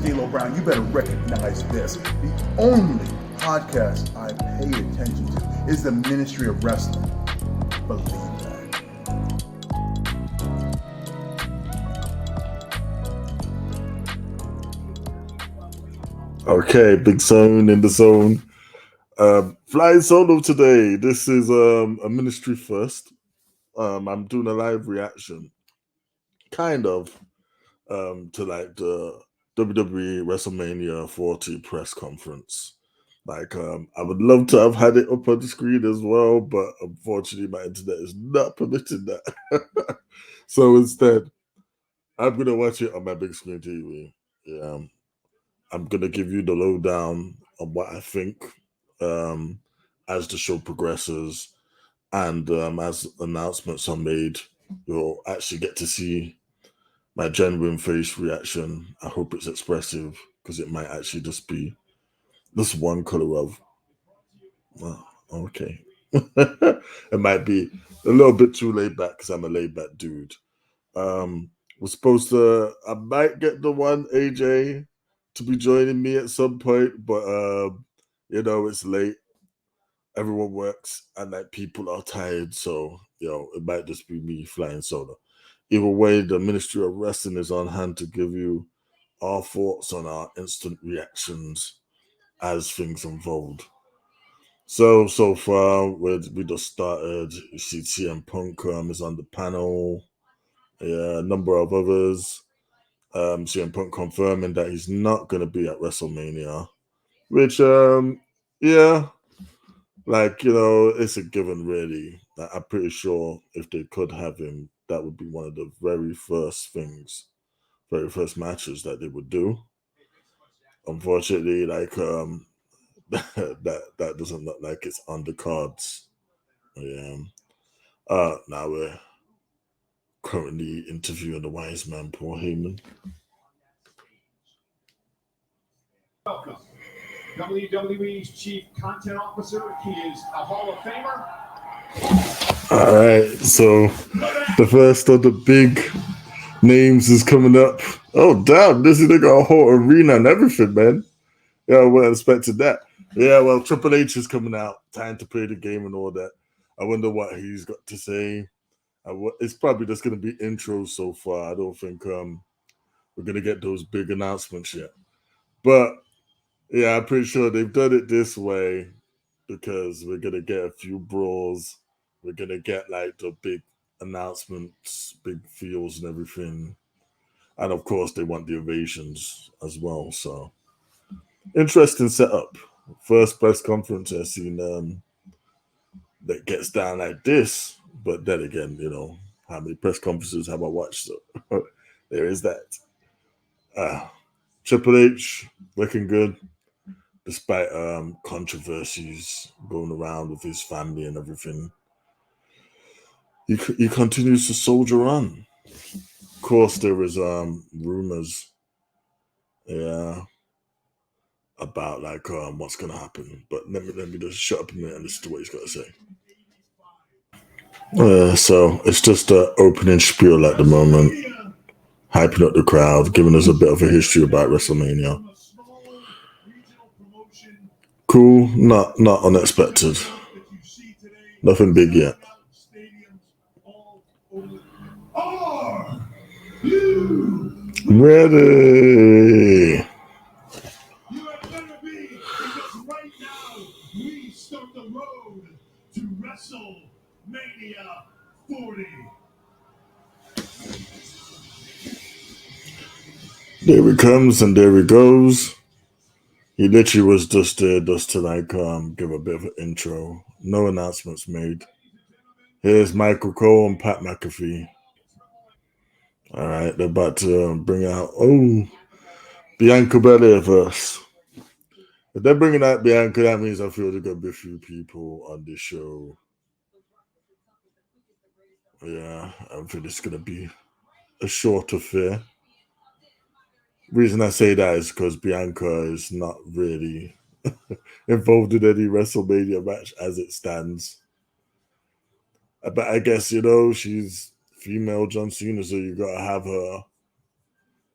D'Lo Brown, you better recognize this. The only podcast I pay attention to is the Ministry of Wrestling. Believe that. Okay, big zone in the zone. Flying solo today. This is a ministry first. I'm doing a live reaction, kind of, to like the WWE WrestleMania 40 press conference. Like, I would love to have had it up on the screen as well, but unfortunately, my internet is not permitting that. So instead, I'm gonna watch it on my big screen TV. Yeah, I'm gonna give you the lowdown on what I think um, as the show progresses, and as announcements are made, you'll actually get to see my genuine face reaction. I hope it's expressive because it might actually just be this one color of, oh, okay. It might be a little bit too laid back because I'm a laid back dude. We're supposed to, I might get the one AJ to be joining me at some point, but it's late. Everyone works and like people are tired, so it might just be me flying solo. Either way, the Ministry of Wrestling is on hand to give you our thoughts on our instant reactions as things unfold. So far, we just started. You see, CM Punk is on the panel. Yeah, a number of others. CM Punk confirming that he's not going to be at WrestleMania, which, yeah, like, it's a given, really. Like, I'm pretty sure if they could have him, that would be one of the very first matches that they would do. Unfortunately, like, that doesn't look like it's on the cards. Yeah. Now we're currently interviewing the wise man, Paul Heyman. Welcome. WWE's Chief Content Officer. He is a Hall of Famer. All right, so the first of the big names is coming up. Oh, damn, this is got a whole arena and everything, man. Yeah, I wasn't expecting that. Yeah, well, Triple H is coming out. Time to play the game and all that. I wonder what he's got to say. It's probably just going to be intros so far. I don't think we're going to get those big announcements yet. But yeah, I'm pretty sure they've done it this way because we're going to get a few brawls. We're going to get like the big announcements, big feels and everything. And of course, they want the ovations as well. So interesting setup. First press conference I've seen that gets down like this. But then again, how many press conferences have I watched? So there is that. Triple H looking good, despite controversies going around with his family and everything. He continues to soldier on. Of course, there is rumors, yeah, about like what's gonna happen. But let me just shut up a minute and listen to what he's got to say. So it's just an opening spiel at the moment, hyping up the crowd, giving us a bit of a history about WrestleMania. Cool, not unexpected. Nothing big yet. Are you Ready? better be, because right now we start the road to WrestleMania 40. There he comes and there he goes. He literally was just there just to like give a bit of an intro. No announcements made. Here's Michael Cole and Pat McAfee. All right, they're about to bring out Bianca Belair first. If they're bringing out Bianca, that means I feel there's gonna be a few people on this show. Yeah, I think it's gonna be a short affair. Reason I say that is because Bianca is not really involved in any WrestleMania match as it stands. But I guess she's female John Cena, so you gotta have her,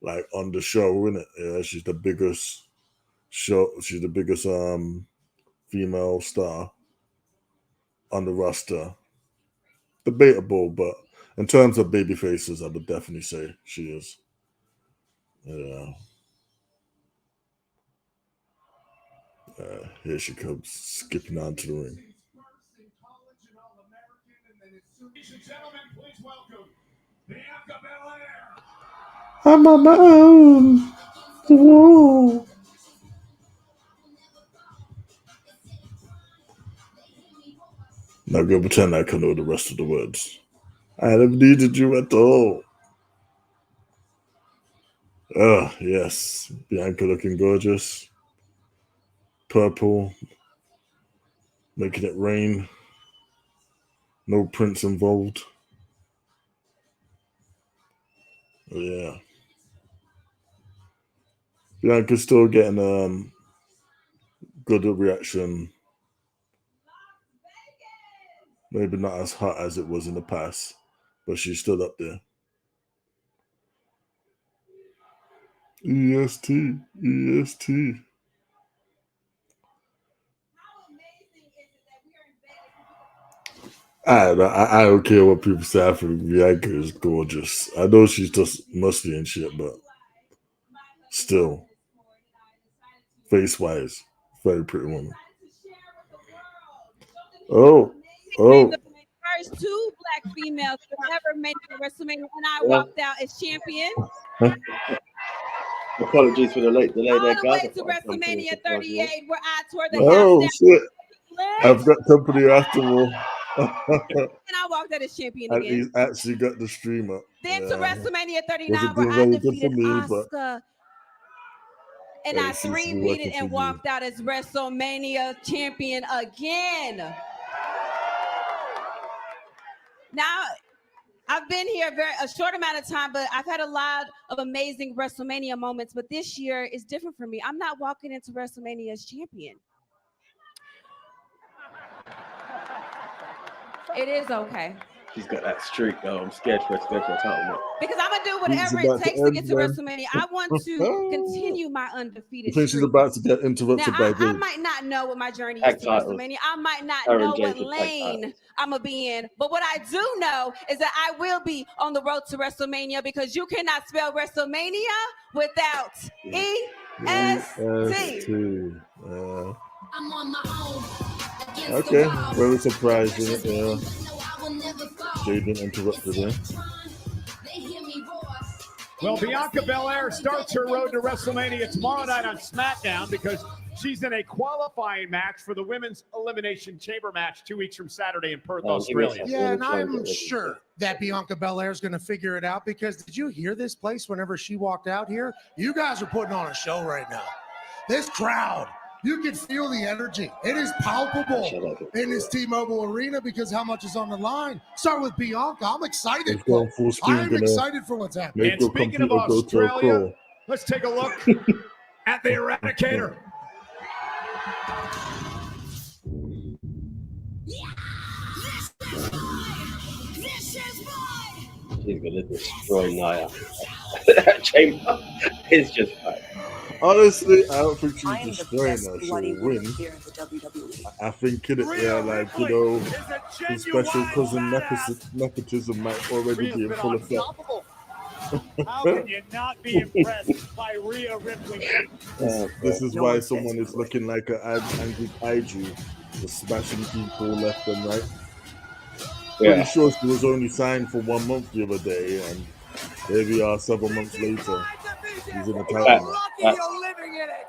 like on the show, isn't it? Yeah, she's the biggest show. She's the biggest female star on the roster. Debatable, but in terms of baby faces, I would definitely say she is. Yeah. Here she comes, skipping onto the ring. Ladies and gentlemen, please welcome Bianca Belair. I'm on my own. Whoa. Not gonna pretend I can know the rest of the words. I haven't needed you at all. Yes. Bianca looking gorgeous. Purple. Making it rain. No prints involved. Yeah. Bianca's still getting good reaction. Maybe not as hot as it was in the past, but she's still up there. EST. I don't care what people say. I think Bianca is gorgeous. I know she's just musty and shit, but still, face-wise, very pretty woman. Oh. First two black females to ever make it to WrestleMania, and I walked out as champion. Apologies for the late delay All there, the guys. way to WrestleMania 38, where I tore the Oh house shit! down. I've got company after all. And I walked out as champion And again. he's actually got the stream up. Then to WrestleMania 39, Wasn't where doing I very good defeated for me, but Asuka. And hey, I it seems to be three-peated working and for walked out as WrestleMania champion again. Now, I've been here a short amount of time, but I've had a lot of amazing WrestleMania moments. But this year is different for me. I'm not walking into WrestleMania as champion. It is okay. She's got that streak, though. I'm scared for her to go for a title match. Because I'm going to do whatever about it to takes to end, get to man. WrestleMania. I want to continue my undefeated I think she's streak. about to get Now, interrupted by I Dave. might not know what my journey Tag is to titles. WrestleMania. I might not Her and know what James with tag lane titles. I'm going to be in. But what I do know is that I will be on the road to WrestleMania, because you cannot spell WrestleMania without E-S-T. I'm on my own. Okay, very surprising. Yeah. Jaden interrupted her. Well, Bianca Belair starts her road to WrestleMania tomorrow night on SmackDown, because she's in a qualifying match for the Women's Elimination Chamber match 2 weeks from Saturday in Perth, Australia. Yeah, and I'm sure that Bianca Belair is going to figure it out, because did you hear this place whenever she walked out here? You guys are putting on a show right now. This crowd, you can feel the energy. It is palpable in this T-Mobile Arena, because how much is on the line. Start with Bianca. I'm excited. I'm excited for what's happening. And speaking of Australia, let's take a look at the Eradicator. She's going to destroy Nia. That chamber is just fine. Honestly, I don't think she's destroying her. She'll win. I think like, his special cousin nepotism might already be in full effect. How can you not be impressed by Rhea Ripley? This is why someone is looking like an angry kaiju, just smashing people left and right. Pretty sure she was only signed for 1 month the other day, and here we are 7 months later. He's in the title. You're living in it.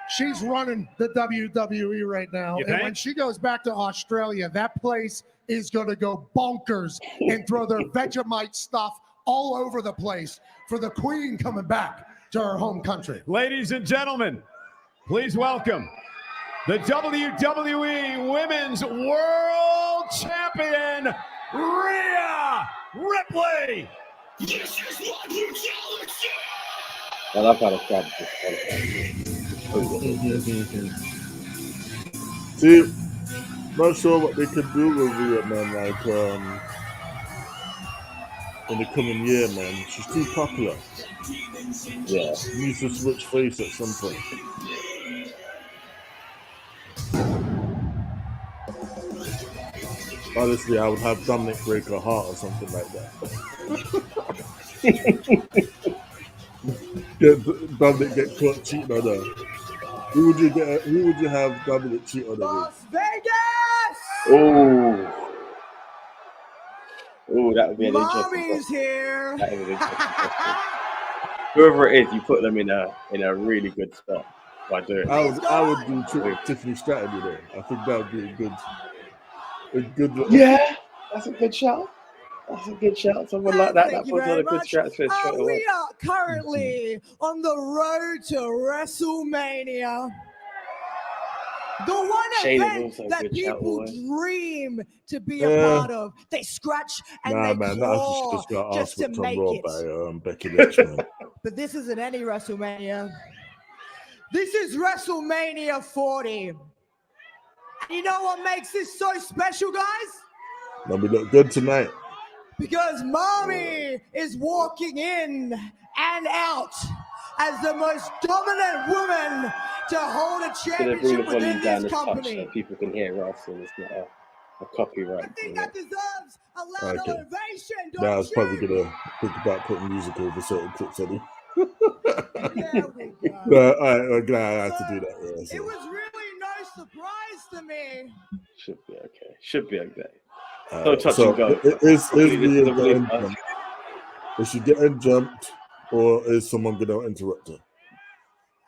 She's running the WWE right now. You And think? when she goes back to Australia, that place is going to go bonkers and throw their Vegemite stuff all over the place for the Queen coming back to her home country. Ladies and gentlemen, please welcome the WWE Women's World Champion, Rhea Ripley. This is what brutality. I love how the crowd is just See, Not sure what they could do with Rhea, man. Like in the coming year, man. She's too popular. Yeah. She needs to switch face at some point. Honestly, I would have Dominic break her heart or something like that. Dominic get caught cheating on her. Who would you have Dominic cheat on her with? Las Vegas! Oh, that would be an interesting Mommy's question. here. That is an interesting question. Whoever it is, you put them in a really good spot by doing it. I would do Tiffany Stratton, you know. I think that would be a good. Yeah, that's a good shout. That's a good shout. Someone like that Thank you puts on very a good much. stratosphere straight away. We are currently on the road to WrestleMania. The one Shane is event also a that good shout, people boy. dream to be a part of. They scratch and Nah, they man, that claw just got just to ass whipped on make Raw it. by Becky Lynch, man. But this isn't any WrestleMania. This is WrestleMania 40. You know what makes this so special, guys? Now we look good tonight. Because Mommy is walking in and out as the most dominant woman to hold a Gonna bring the championship volume within down a this touch company. so people can hear us and it's not a copyright. I think thing. that deserves a loud Okay. ovation, Now I don't was probably you? gonna think about putting music over certain clips, Eddie. There we go. I'm glad I had to do that. Yeah, It so. was really no surprise to me. Should be okay. Should be okay. Alright, Don't touch so and go. is Hopefully this Rhea is a getting win. jumped? Is she getting jumped, or is someone gonna interrupt her?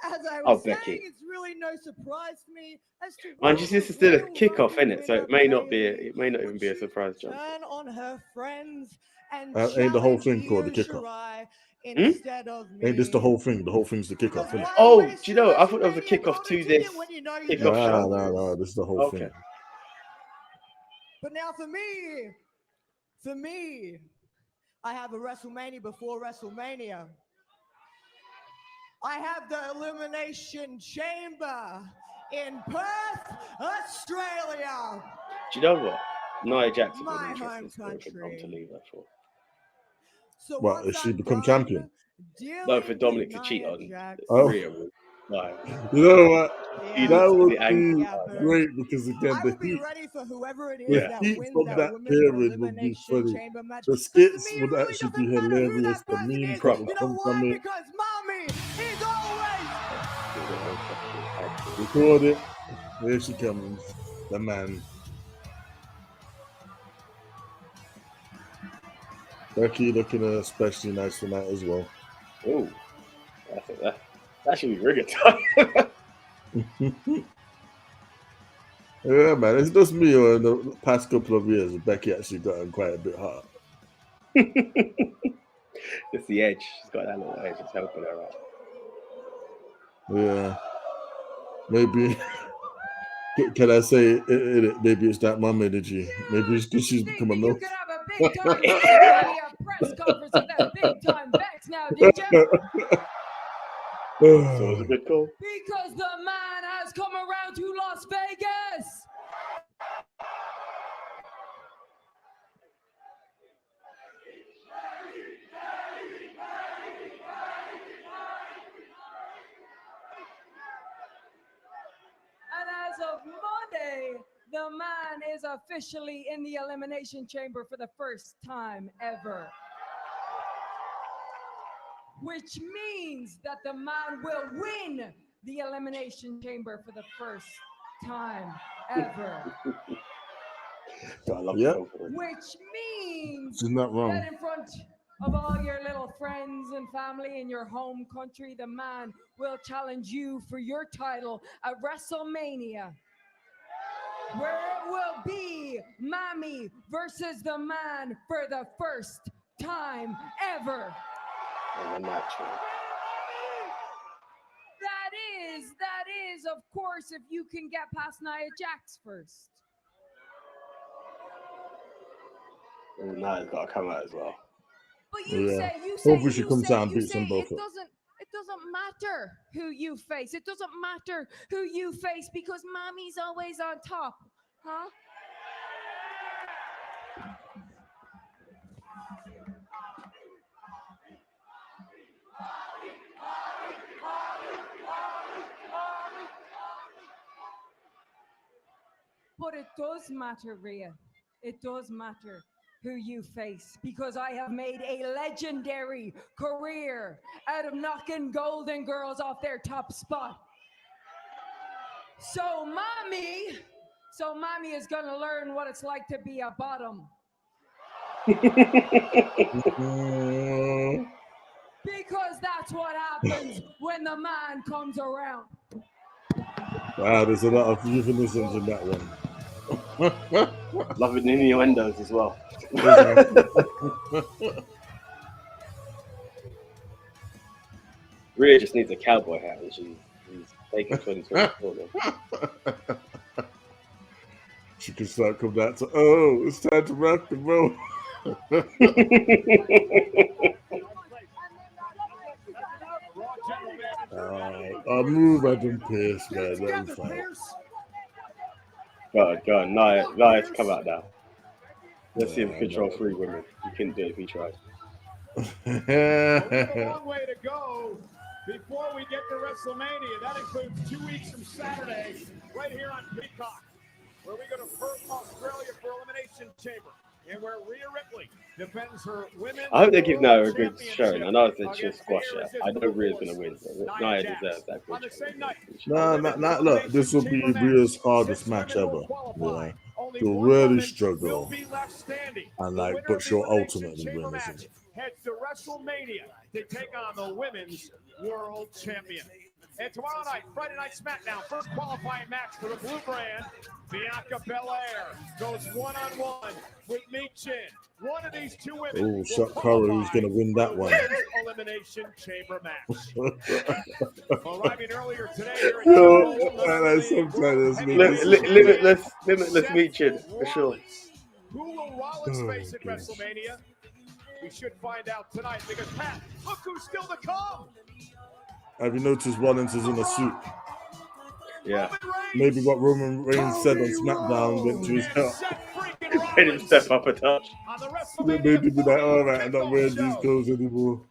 As I Oh, was saying, Becky. it's really no surprise to me as to And why this is the the Royal kickoff, Rumble innit? So winner it may not be. Bayley It may not even would be a choose surprise to jump. turn on her friends and Ain't the whole thing challenge called the Io kickoff? Shirai instead of me. Ain't this the whole thing? The whole thing's the kickoff, Because innit? why Oh, waste do you your know? I thought it was a WrestleMania kickoff golden to ticket this when you know you kickoff don't show. lose? No, this is the whole Okay. thing. But now for me, I have a WrestleMania before WrestleMania. I have the Elimination Chamber in Perth, Australia. Do you know what? Nia Jax would be My an home interesting story for Dom to country. leave her for. So What, once has she I'm become done champion? dealing No, for Dominic with to cheat Nia on Jax, Oh. Rhea would. Like, You know what? yeah, That Phoenix would the angle. be yeah, but great because again, I the will be heat, ready for whoever it is the Yeah. that heat wins from that that women's period would be elimination funny. chamber match. The 'Cause to skits me, it would really actually be doesn't matter who hilarious. that The person memes is. that would You know come why? from it. Because Mommy is always Record it. Here she comes. The man. Becky looking especially nice tonight as well. Oh, that should be really good. Yeah, man. It's just me or in the past couple of years, Becky actually gotten quite a bit hot. It's the edge. She's got that little edge. It's helping her out. Yeah. Maybe. Can I say maybe it's that mom energy? Maybe it's because she's become a You milf. could have a big time WrestleMania press conference with that big time Bex now, did you? So it was a good call. Because the man has come around to Las Vegas. And as of Monday, the man is officially in the Elimination Chamber for the first time ever. Which means that the man will win the Elimination Chamber for the first time ever. So I love Yep. the confidence. Which means She's not wrong. that in front of all your little friends and family in your home country, the man will challenge you for your title at WrestleMania, where it will be Mommy versus the man for the first time ever. And the natural. That is, of course, if you can get past Nia Jax first. And now it's got to come out as well. But you Yeah. say, Hopefully she comes out and beats them both it up. doesn't matter who you face. It doesn't matter who you face because Mommy's always on top. Huh? But it does matter, Rhea. It does matter who you face, because I have made a legendary career out of knocking Golden Girls off their top spot. So mommy is gonna learn what it's like to be a bottom. Because that's what happens when the man comes around. Wow, there's a lot of euphemisms in that one. Loving innuendos as well. Rhea just needs a cowboy hat, and she's taking 2024. She can start coming back to, oh, it's time to rock and roll. I'll move Adam Pearce, man. That was fine. Go on, Nia, come out now. Let's see him control 3 women. He couldn't do it if he tried. A long way to go before we get to WrestleMania. That includes 2 weeks from Saturday, right here on Peacock, where we go to Perth, Australia for Elimination Chamber, and where Rhea Ripley defends her women's. I hope they give Nia a good showing. I know it's she'll squash her. I know Rhea's going to win. Nia deserves that good showing. Look, this will be Rhea's hardest match ever. Yeah. She'll really struggle. And but she'll ultimately win, isn't it? Heads to WrestleMania to take on the Women's World Champion. And tomorrow night, Friday Night SmackDown, first qualifying match for the blue brand, Bianca Belair goes one-on-one with Michin. One of these two women. Oh, Chuck Curry, who's going to win that one? Elimination Chamber match. Arriving earlier today. Limitless Michin, for sure. Who will Rollins face at WrestleMania? We should find out tonight, because Pat, look who's still to come. Have you noticed Rollins is in a suit? Yeah. Maybe what Roman Reigns said on SmackDown went to his heart. Made him step up a touch. Maybe be like, all right, I'm not wearing these clothes anymore.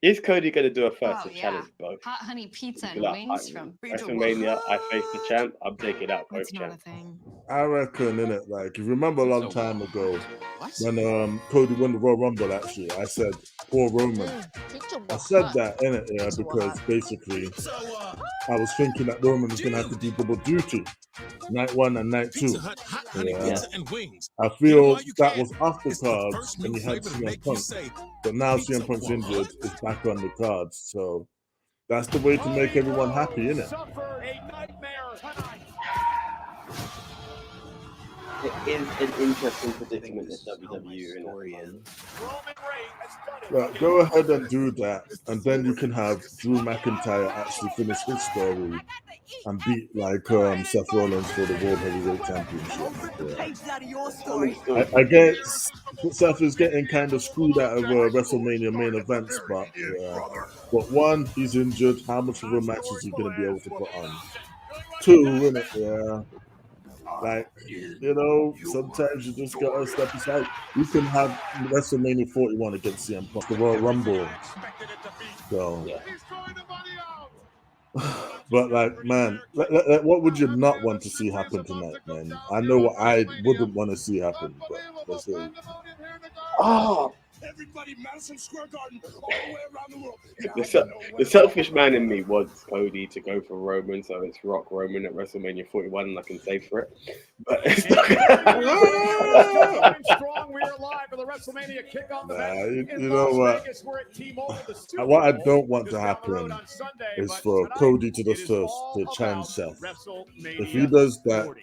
Is Cody going to do a first challenge both? Hot honey pizza and wings from WrestleMania, I face the champ. I'm taking out both champs. I reckon, innit? Like, if you remember a long time ago when Cody won the Royal Rumble, actually, I said, poor Roman. I said that, innit? Yeah, because basically, I was thinking that Roman was going to have to do double duty, night 1 and night 2. Yeah. I feel that was off the cards when you had CM Punk. But now CM Punk's injured, it's back on the cards. So that's the way to make everyone happy, innit? It is an interesting predicament that WWE in. Right, go ahead and do that, and then you can have Drew McIntyre actually finish his story and beat Seth Rollins for the World Heavyweight Championship. Yeah. I guess Seth is getting kind of screwed out of a WrestleMania main event spot. Yeah. But 1, he's injured. How much of a match is he going to be able to put on? 2, innit? Yeah. Sometimes you just gotta step aside. You can have WrestleMania 41 against CM Punk, the Royal Rumble. So, but man, what would you not want to see happen tonight, man? I know what I wouldn't want to see happen, but let's see. Everybody, Madison Square Garden, all the way around the world. The selfish man in me wants Cody to go for Roman, so it's Rock Roman at WrestleMania 41, and I can save for it. But it's not strong. We are live for the WrestleMania kickoff event. You know what? What I don't want to happen is for Cody to challenge Seth. If he does that,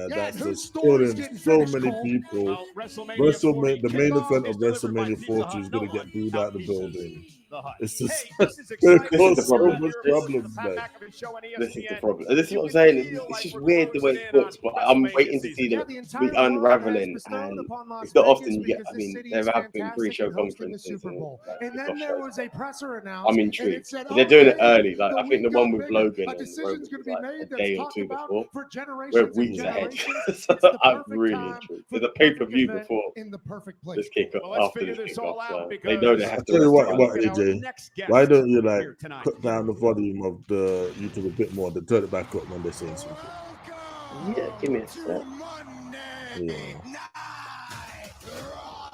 that's just killing so many people. The main event of WrestleMania 40 is going to get booed out of the building. the Hut. It's just Hey, this is gonna exciting. cause the so problem. much You're problems, listening to the man. Pat McAfee Show on This is the ESPN. problem. This is You what I'm can saying. feel It's like just we're weird the way closing it's in on booked, but I'm WrestleMania waiting to see season. Yeah, the the entire world unraveling. has bestowed And upon Las it's not Vegas often you get. because I this mean, city there is have been fantastic pre-show and hosting the conferences Super and Bowl. like And kickoff then there shows. was a presser I'm announced, and it intrigued. said, If they're doing it okay, early, like the I think the week one got with bigger. Logan A and decision's Roman going to was be like made a that's day or talked two about before. for We're generations and weeks ahead. generations. So It's the I'm perfect really time intrigued. for There's the a pay-per-view perfect event before in the perfect place. this kickoff, Well, let's after figure this this all kickoff, out so they know they because I'll have to tell you wrestle what, around. look at our AJ. next guest Why don't you like here tonight. cut down the volume of the YouTube a bit more, then turn it back up when they're saying something? Yeah, give me a To sec. Monday Yeah. Night Raw.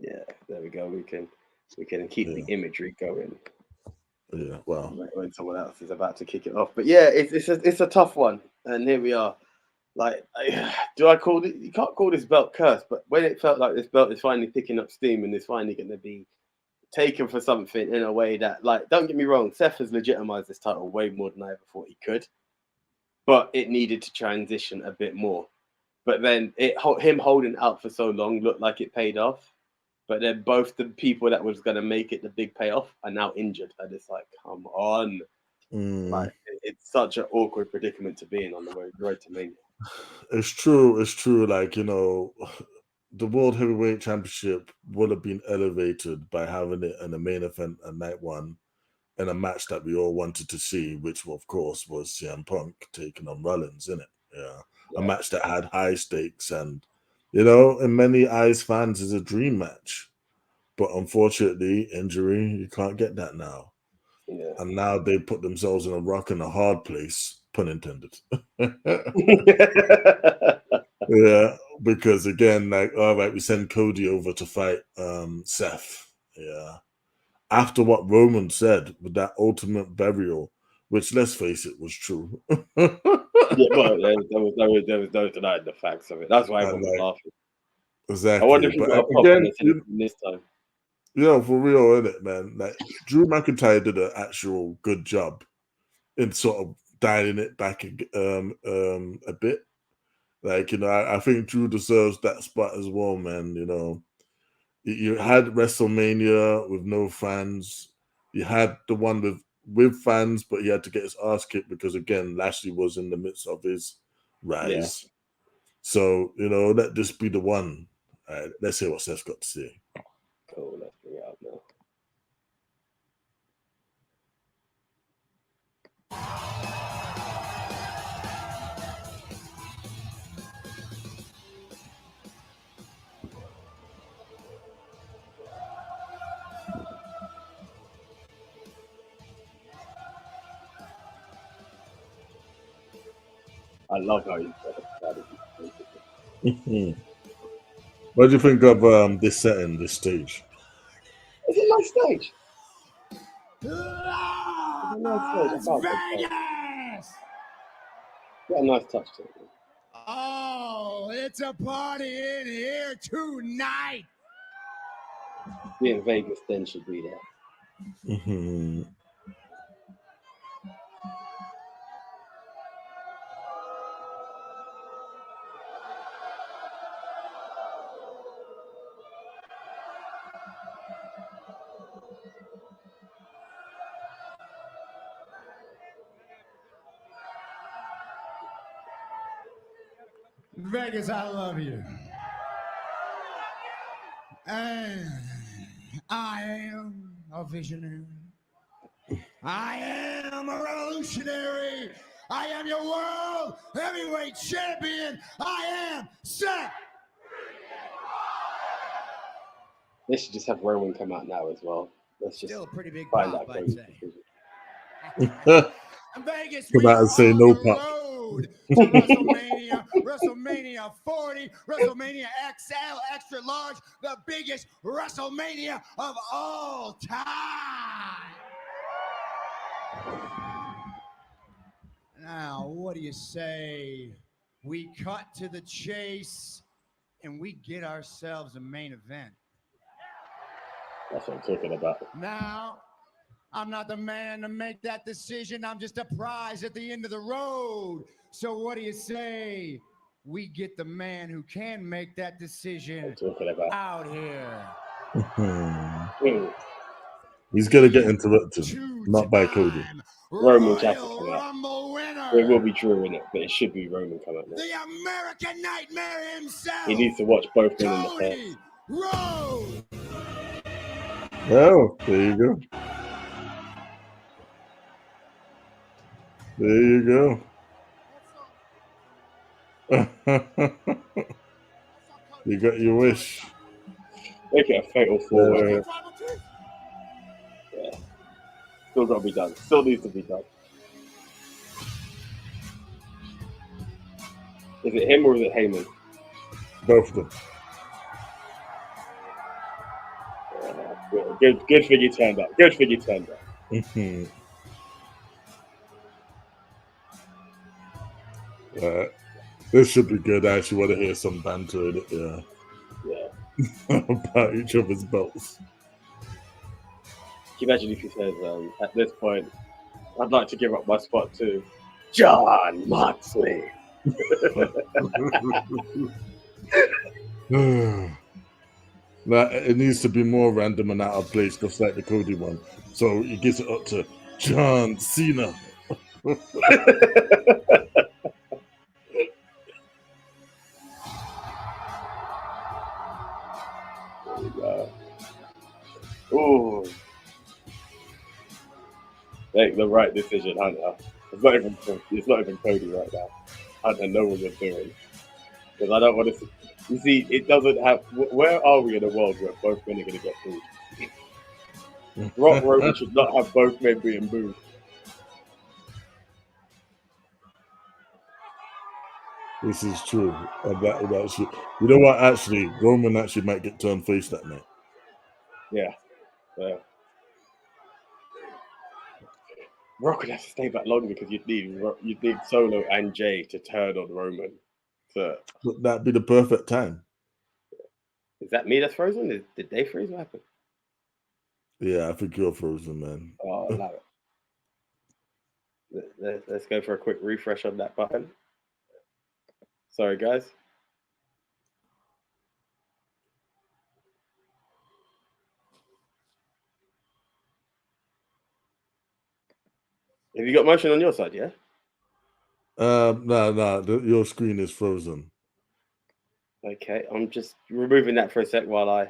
Yeah, there we go. We can keep the Yeah. imagery going Yeah. Well. when someone else is about to kick it off. But yeah, it's a tough one, and here we are. Like, do I call it? You can't call this belt cursed, but when it felt like this belt is finally picking up steam and is finally going to be taken for something in a way that, like, don't get me wrong, Seth has legitimized this title way more than I ever thought he could, but it needed to transition a bit more. But then him holding out for so long looked like it paid off. But then both the people that was going to make it the big payoff are now injured. And it's like, come on. Like, it's such an awkward predicament to be in on the road to Mania. It's true. It's true. Like, you know, the World Heavyweight Championship would have been elevated by having it in the main event at night one in a match that we all wanted to see, which, of course, was CM Punk taking on Rollins, innit? Yeah. A match that had high stakes and, you know, in many eyes, fans, is a dream match. But unfortunately, injury, you can't get that now. Yeah. And now they put themselves in a rock and a hard place, pun intended. Yeah, because again, like, all right, we send Cody over to fight Seth. Yeah. After what Roman said with that ultimate burial, which, let's face it, was true. Yeah, but there was no denying the facts of it. That's why everyone was laughing. Exactly. I wonder if he But got a pop again, when they said it this time. yeah, for real, innit, man? Like, Drew McIntyre did an actual good job in sort of dialing it back a bit. Like, you know, I think Drew deserves that spot as well, man. You know, you had WrestleMania with no fans. You had the one with fans, but he had to get his ass kicked because, again, Lashley was in the midst of his rise. Yeah. So, you know, let this be the one. All right, let's hear what Seth's got to say. Cool, let's bring it up now. I love how you said it. What do you think of this setting, this stage? It's a nice stage. Las Vegas! Got a nice touch to it. Oh, it's a party in here tonight. Being Vegas then should be there. Vegas, I love you. And I am a visionary. I am a revolutionary. I am your world heavyweight champion. I am Seth. They should just have Roman come out now as well. Let's just Still a pretty big find pop, that I'd Cody say. Vegas, Come we out are and say on no the pop. road to WrestleMania, WrestleMania 40, WrestleMania XL, extra large, the biggest WrestleMania of all time. Now, what do you say we cut to the chase and we get ourselves a main event? That's what I'm talking about. Now, I'm not the man to make that decision. I'm just a prize at the end of the road. So what do you say we get the man who can make that decision out here? He's gonna get interrupted, not by Cody. Roman will have to come out. It will be Drew in it, but it should be Roman come out now. The American Nightmare himself. He needs to watch both men in the face. Cody Rhodes. Oh, there you go. There you go. You got your wish. Make it a fatal four-way. Yeah. Still got to be done. Still needs to be done. Is it him or is it Heyman? Both of them. Good thing you turned up. Good thing you turned up. This should be good. I actually want to hear some banter in it. Yeah. About each other's belts. Can you imagine if he says, at this point, I'd like to give up my spot to John Moxley. It needs to be more random and out of place, just like the Cody one. So he gives it up to John Cena. Ooh. Make the right decision, Hunter. It's not even Cody right now. Hunter, know what you're doing. Because I don't want to see. You see, it doesn't have. Where are we in a world where both men are going to get booed? Rock Roman should not have both men being booed. This is true. Actually, you know what? Actually, Roman actually might get turned face that night. Yeah. Rock would have to stay back longer because you'd need Solo and Jay to turn on Roman. That'd be the perfect time. Is that me that's frozen? Did they freeze? What happened? Yeah, I think you're frozen, man. Oh, I love it. Let's go for a quick refresh on that button. Sorry, guys. Have you got motion on your side, yeah? No, your screen is frozen. Okay, I'm just removing that for a sec while I.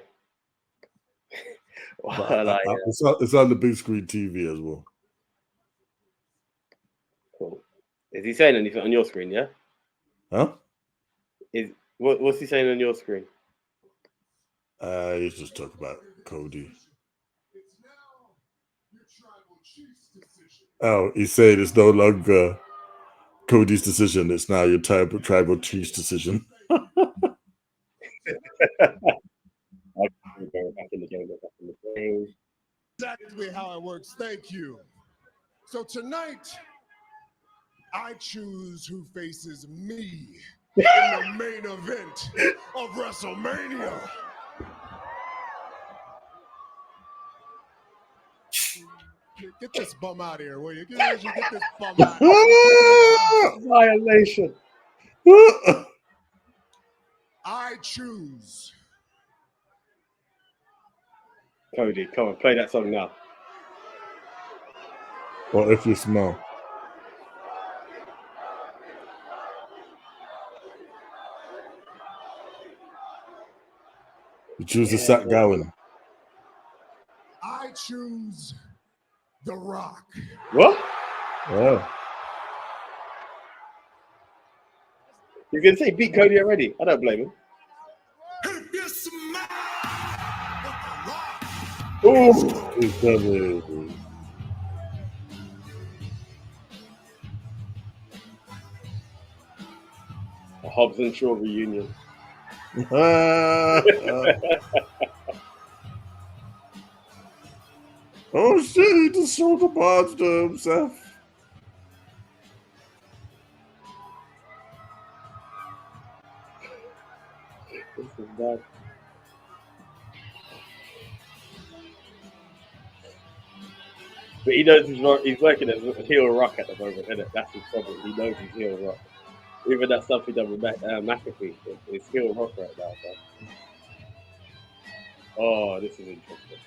It's on the big screen TV as well. Cool. Is he saying anything on your screen? Yeah. Huh? What's he saying on your screen? He's just talking about Cody. Oh, he's saying it's no longer Cody's decision. It's now your tribal chief's decision. Exactly how it works. Thank you. So tonight, I choose who faces me in the main event of WrestleMania. Get this bum out of here, will you? Get this bum out of here. Violation. I choose. Cody, come on, play that song now. Or If You Smell. You choose the Sat Gowan. I choose The Rock. What? Oh. He's going to say beat Cody already. I don't blame him. If you smell Ooh. A Hobbs and Shaw reunion. Oh shit, he just showed the barge to himself. This is bad. But he knows he's working as a heel Rock at the moment, isn't it? That's his problem. He knows he's heel Rock. Even that stuff he done with McAfee, it's heel Rock right now. Oh, this is interesting.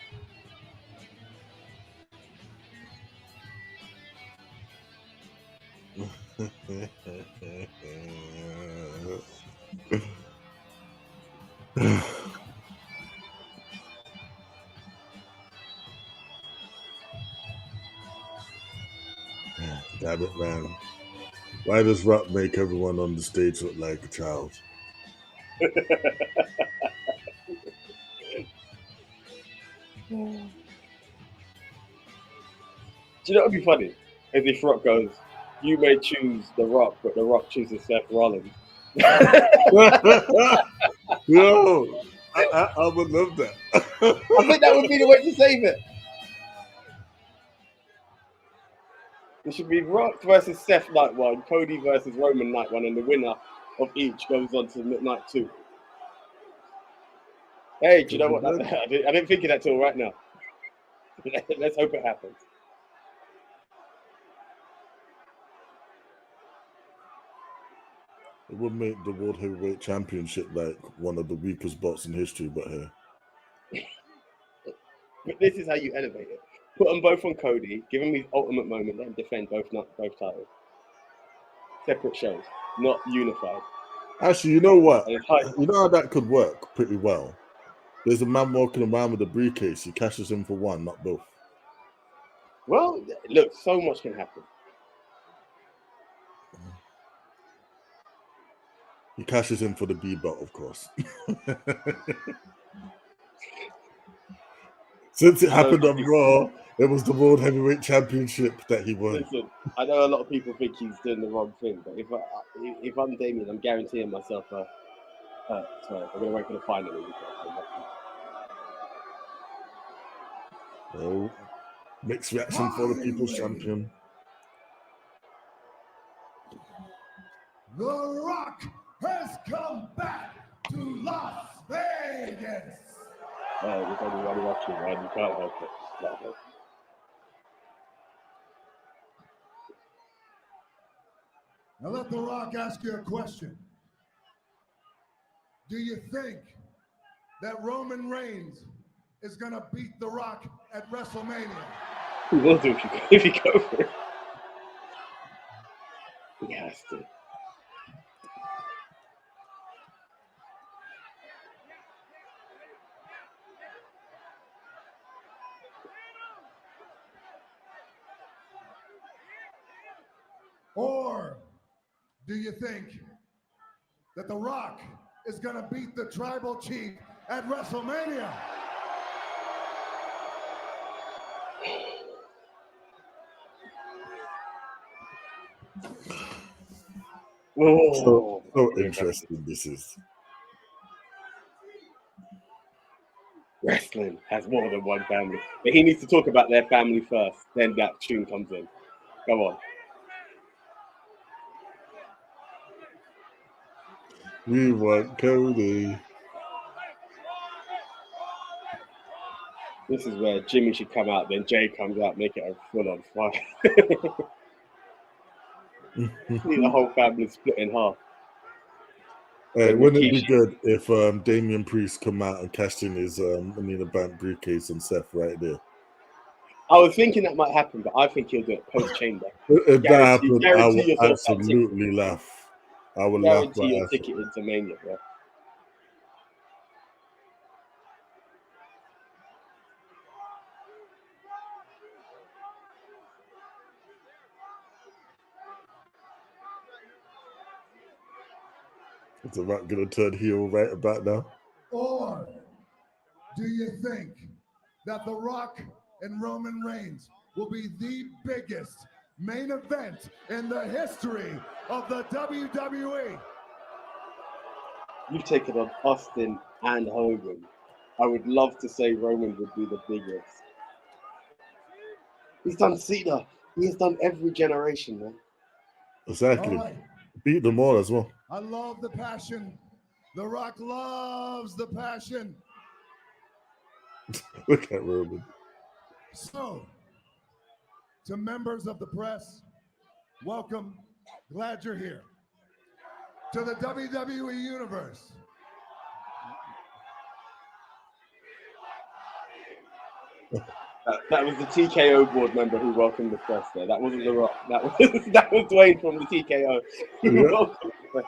Damn it, man. Why does Rock make everyone on the stage look like a child? Do you know what would be funny? If this Rock goes, you may choose The Rock, but The Rock chooses Seth Rollins. Yo, I would love that. I think that would be the way to save it. It should be Rock versus Seth night one, Cody versus Roman night one, and the winner of each goes on to night 2. Hey, do you know what? I didn't think of that till right now. Let's hope it happens. It would make the World Heavyweight Championship like one of the weakest belts in history, but here. But this is how you elevate it. Put them both on Cody, give him his ultimate moment, let him defend both titles. Separate shows, not unified. Actually, you know what? You know how that could work pretty well? There's a man walking around with a briefcase. He cashes in for one, not both. Well, look, so much can happen. He cashes in for the B belt, of course. Since it happened on Raw, it was the World Heavyweight Championship that he won. Listen, I know a lot of people think he's doing the wrong thing, but if I'm Damien, I'm guaranteeing myself sorry, I'm going to wait for the final. Oh, mixed reaction for the People's Champion. The Rock has come back to Las Vegas. Oh, there's only one watching, man. You can't help it. Not help. Now let The Rock ask you a question. Do you think that Roman Reigns is going to beat The Rock at WrestleMania? He will do if you go for it. He has to. Or do you think that The Rock is going to beat the Tribal Chief at WrestleMania? So interesting this is. Wrestling has more than one family. But he needs to talk about their family first. Then that tune comes in. Go on. We want Cody. This is where Jimmy should come out, then Jay comes out, make it a full-on fight. See the whole family split in half. Wouldn't it be good if Damian Priest come out and cashed in his Money in the Bank briefcase on Seth right there? I was thinking that might happen, but I think he'll do it post-chamber. If that happened, I would absolutely laugh. I would laugh. Guarantee your ticket into Mania, bro. Is The Rock gonna turn heel right about now? Or do you think that The Rock and Roman Reigns will be the biggest main event in the history of the WWE? You've taken on Austin and Hogan. I would love to say Roman would be the biggest. He's done Cena. He has done every generation, man. Exactly. Beat them all as well. I love the passion. The Rock loves the passion. Look at Roman. So, to members of the press, welcome. Glad you're here. To the WWE Universe, That was the TKO board member who welcomed the press there. That wasn't The Rock. That was Dwayne from the TKO who Yeah. welcomed the press.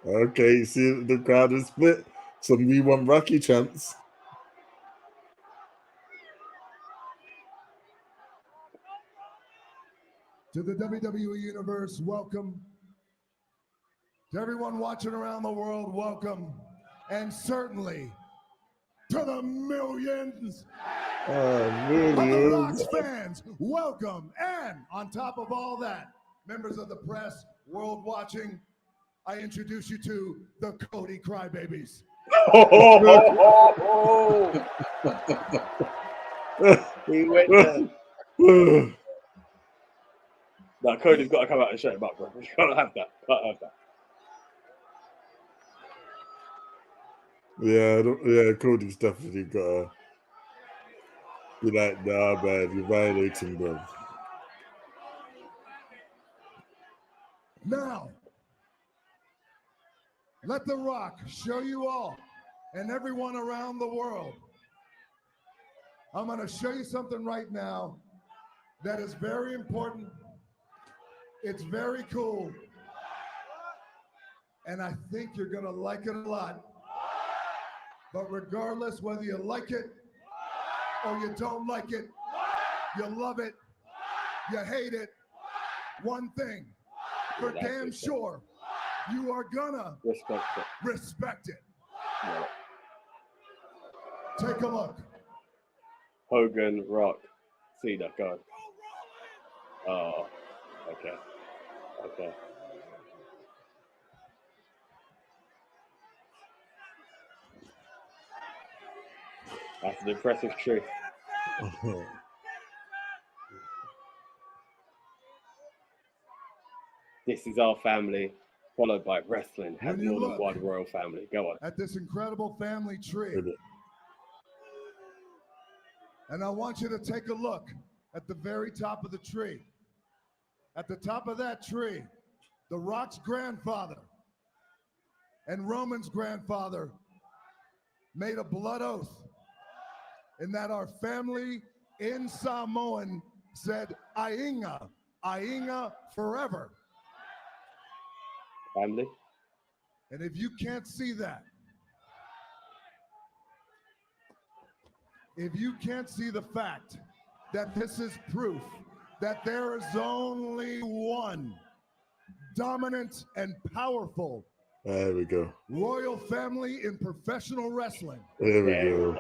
Okay, you see the crowd is split. Some We Want Rocky chants. To the WWE Universe, welcome. To everyone watching around the world, welcome. And certainly to the millions of The Rock's fans, welcome. And on top of all that, members of the press, world watching, I introduce you to the Cody Crybabies. He went there. No, Cody's got to come out and shut him up, bro. You can't have that. Can't have that. Yeah, Cody's definitely got to be like, nah, man, you're violating, bro. Now, let The Rock show you all and everyone around the world. I'm going to show you something right now that is very important. It's very cool. And I think you're going to like it a lot. But regardless whether you like it or you don't like it, you love it, you hate it, one thing for damn sure, you are gonna respect it. Yeah. Take a look. Hogan, Rock, Cena, go. Oh, okay. Okay. That's an impressive truth. This is our family, followed by wrestling. Has more than one royal family. Go on. At this incredible family tree. And I want you to take a look at the very top of the tree. At the top of that tree, The Rock's grandfather and Roman's grandfather made a blood oath in that our family in Samoan said, Ainga, Ainga forever. Family. And if you can't see that, if you can't see the fact that this is proof that there is only one dominant and powerful there we go. royal family in professional wrestling. There we go.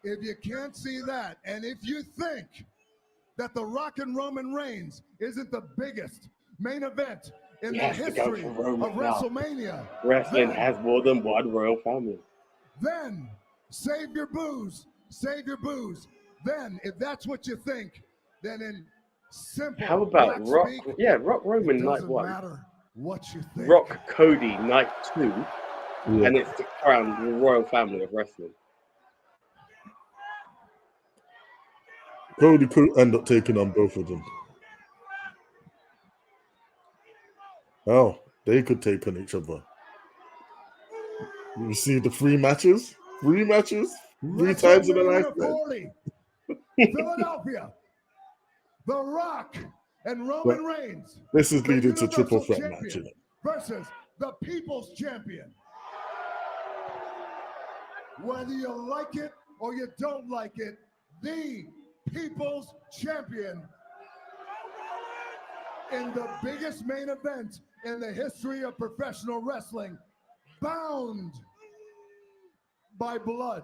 If you can't see that, and if you think that The Rock and Roman Reigns isn't the biggest main event in the history of WrestleMania, Wrestling has more than one royal family. Then save your booze. Save your booze. Then, if that's what you think, then in simple. How about Rock? Speak, Rock Roman night doesn't one. matter what you think. Rock Cody night two. And it's the crown the royal family of wrestling. Cody could end up taking on both of them. Oh, they could take on each other. You see the 3 matches? 3 matches? 3 times in a lifetime. Philadelphia. The Rock and Roman Reigns. This is leading to triple threat match. Versus the People's Champion. Whether you like it or you don't like it, the People's Champion in the biggest main event in the history of professional wrestling, bound by blood.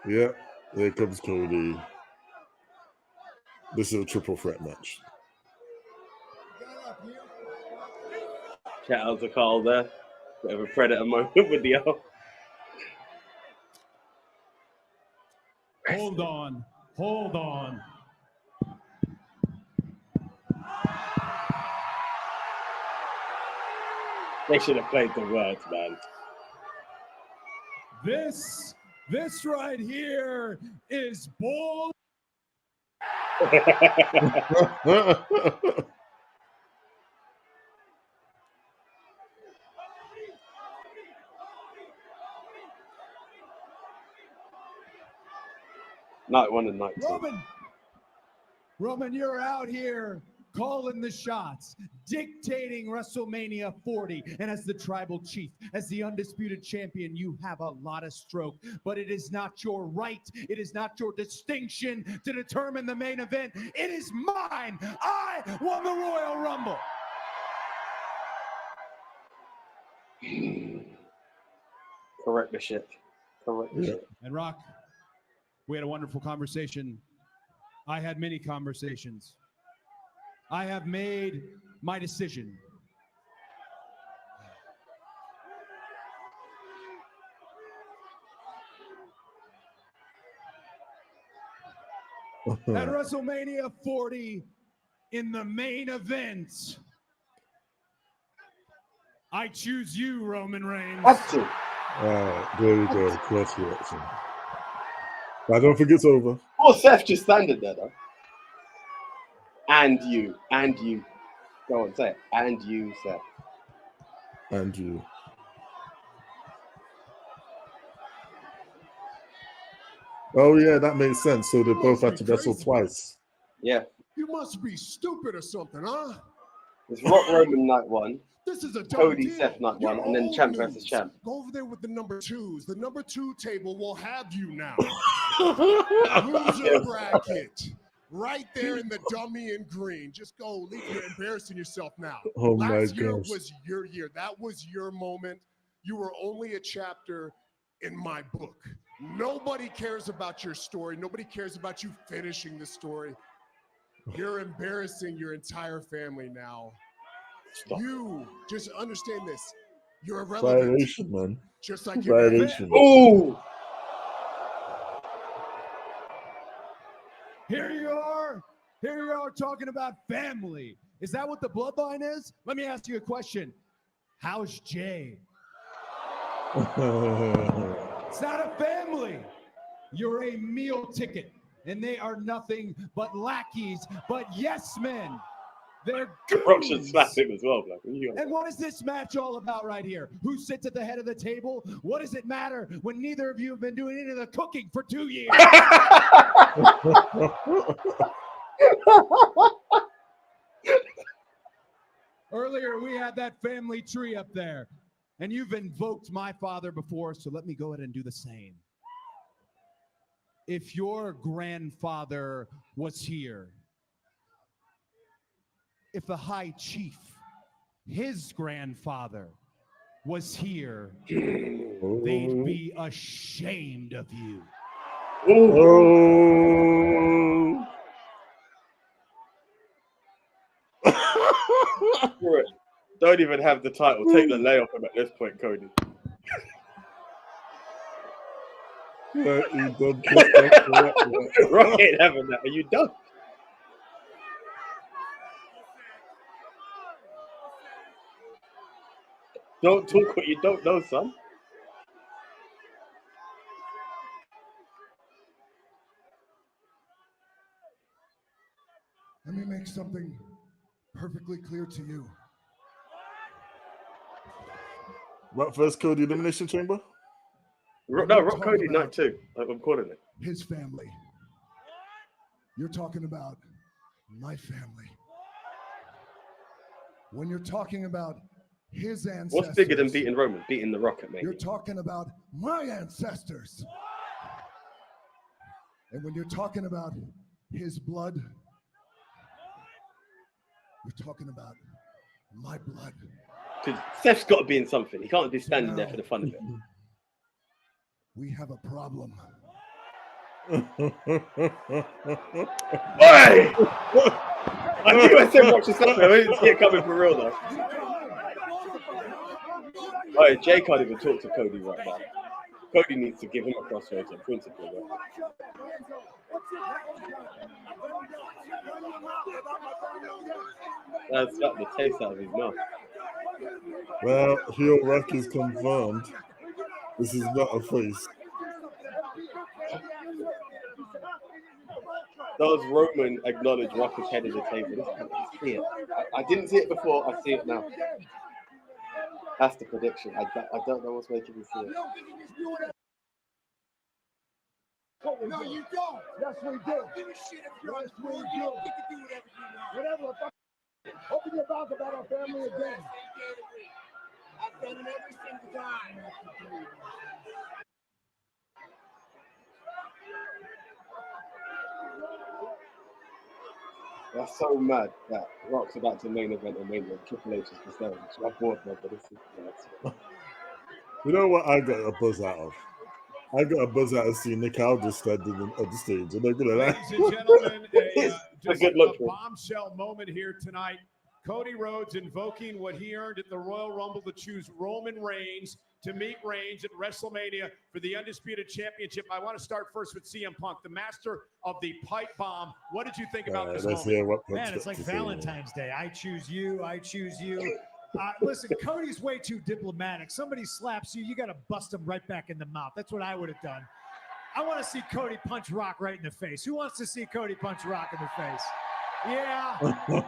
Yeah, there comes Cody. This is a triple threat match. Shout out to Carl there. Bit of a predator moment with the O. Hold on. Hold on. They should have played the words, man. This right here is bull. Night 1 and night 2. Roman, you're out here calling the shots, dictating WrestleMania 40. And as the tribal chief, as the undisputed champion, you have a lot of stroke. But it is not your right, it is not your distinction to determine the main event. It is mine. I won the Royal Rumble. Correct the shit. Correct the shit. And Rock, we had a wonderful conversation. I had many conversations. I have made my decision. At WrestleMania 40, in the main event, I choose you, Roman Reigns. Have to. There you go. Cross reaction. I don't think it's over. Oh, Seth just standing there, though. And you. Go on, say it. And you, Seth. And you. Oh, yeah, that makes sense. So they both had to wrestle twice. Yeah. You must be stupid or something, huh? It's Rock Roman night 1. This is a Cody Seth night 1, and then champ versus champ. Go over there with the number 2s. The number 2 table will have you now. Loser bracket. Right there in the dummy in green. Just go. You're embarrassing yourself now. Oh my Last year gosh. was your year. That was your moment. You were only a chapter in my book. Nobody cares about your story. Nobody cares about you finishing the story. You're embarrassing your entire family now. Stop. You just understand this. You're irrelevant. Violation, man. Just like your Violation. Ooh! Here you are talking about family. Is that what the bloodline is? Let me ask you a question. How's Jay? It's not a family. You're a meal ticket, and they are nothing but lackeys, but yes men. They're Rock should goons. slap him as well, Black. And what is this match all about right here? Who sits at the head of the table? What does it matter when neither of you have been doing any of the cooking for 2 years? Earlier, we had that family tree up there, and you've invoked my father before, so let me go ahead and do the same. If your grandfather was here, if the high chief, his grandfather, was here, they'd be ashamed of you. Oh. Don't even have the title. Take the lay off him at this point, Cody. Right, you done. Rock ain't having that. Are you done? Don't talk what you don't know, son. Let me make something perfectly clear to you. What first, Cody? Elimination Chamber? No, Rock Cody night 2. I'm calling it. His family. You're talking about my family. When you're talking about his ancestors. What's bigger than beating Roman? Beating The Rock at Mania. You're talking about my ancestors. And when you're talking about his blood, you're talking about my blood. Because Seth's got to be in something. He can't be standing there for the fun of it. We have a problem. Oi! I knew I said watch this up. I didn't see it coming for real though. Oh, Jay can't even talk to Cody right now. Cody needs to give him a crossroads on principle. Right? That's got the taste out of his mouth. Well, heel Rock is confirmed. This is not a face. Does Roman acknowledge Rock as head of the table? I see it. I didn't see it before. I see it now. That's the prediction. I don't know what's making me see it. always No, do. you don't. Yes, we do. I don't give a shit if you're Yes, on we the board. do. You can do whatever you know. Whatever. Open your mouth about our family again. I've done it every single time. That's so mad that Rock's about to main event and Mania. Triple H is the stage. I'm bored, man, but this is nuts. You know what I got a buzz out of? I got a buzz out of seeing Nick Aldis standing on the stage. And they're gonna Ladies and gentlemen, just good a look for him. bombshell moment here tonight. Cody Rhodes invoking what he earned at the Royal Rumble to choose Roman Reigns to meet Reigns at WrestleMania for the Undisputed Championship. I want to start first with CM Punk, the master of the pipe bomb. What did you think about this let's moment? hear what Punk's Man, it's got like to say. Valentine's Day. I choose you. I choose you. Listen, Cody's way too diplomatic. Somebody slaps you, you got to bust them right back in the mouth. That's what I would have done. I want to see Cody punch Rock right in the face. Who wants to see Cody punch Rock in the face? Yeah.